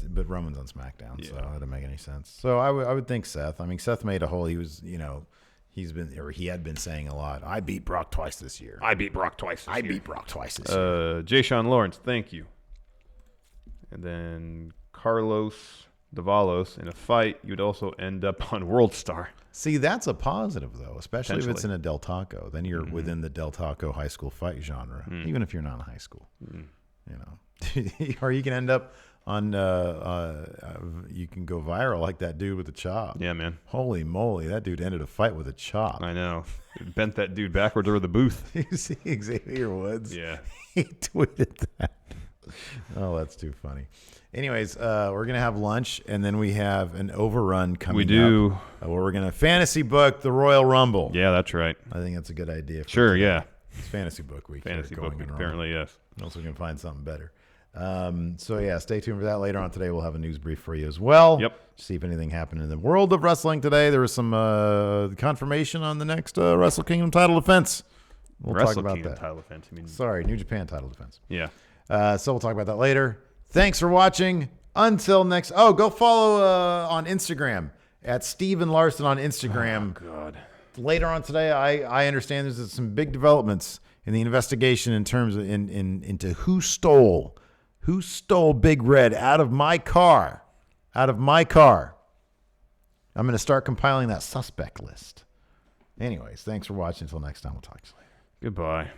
But Roman's on SmackDown, so Yeah. that doesn't make any sense. So I would think Seth. I mean, Seth made a whole, he had been saying a lot. I beat Brock twice this year. I beat Brock twice. I beat Brock twice this year. Jay Sean Lawrence, thank you. And then Carlos Davalos, in a fight, you'd also end up on World Star. See, that's a positive, though, especially if it's in Potentially. a Del Taco. Then you're within the Del Taco high school fight genre, even if you're not in high school. You know, or you can end up on. You can go viral like that dude with the chop. Yeah, man. Holy moly, that dude ended a fight with a chop. I know. Bent that dude backwards over the booth. You see Xavier Woods? Yeah. He tweeted that. Oh, that's too funny. Anyways, we're going to have lunch, and then we have an overrun coming We do. up, where we're going to fantasy book the Royal Rumble. Yeah, that's right. I think that's a good idea. Sure, yeah. It's fantasy book week. Fantasy here at book Going week, in Raw. apparently, yes. Also, we can find something better. So, yeah, stay tuned for that. Later on today, we'll have a news brief for you as well. Yep. See if anything happened in the world of wrestling today. There was some confirmation on the next Wrestle Kingdom title defense. We'll Wrestle talk about Kingdom that. title defense. I mean, Sorry, New Japan title defense. yeah. So we'll talk about that later. Thanks for watching. Until next. Oh, go follow on Instagram at Steven Larson on Instagram. Oh, God. Later on today, I understand there's some big developments in the investigation in terms of into who stole Big Red out of my car. I'm going to start compiling that suspect list. Anyways, thanks for watching. Until next time, we'll talk to you later. Goodbye.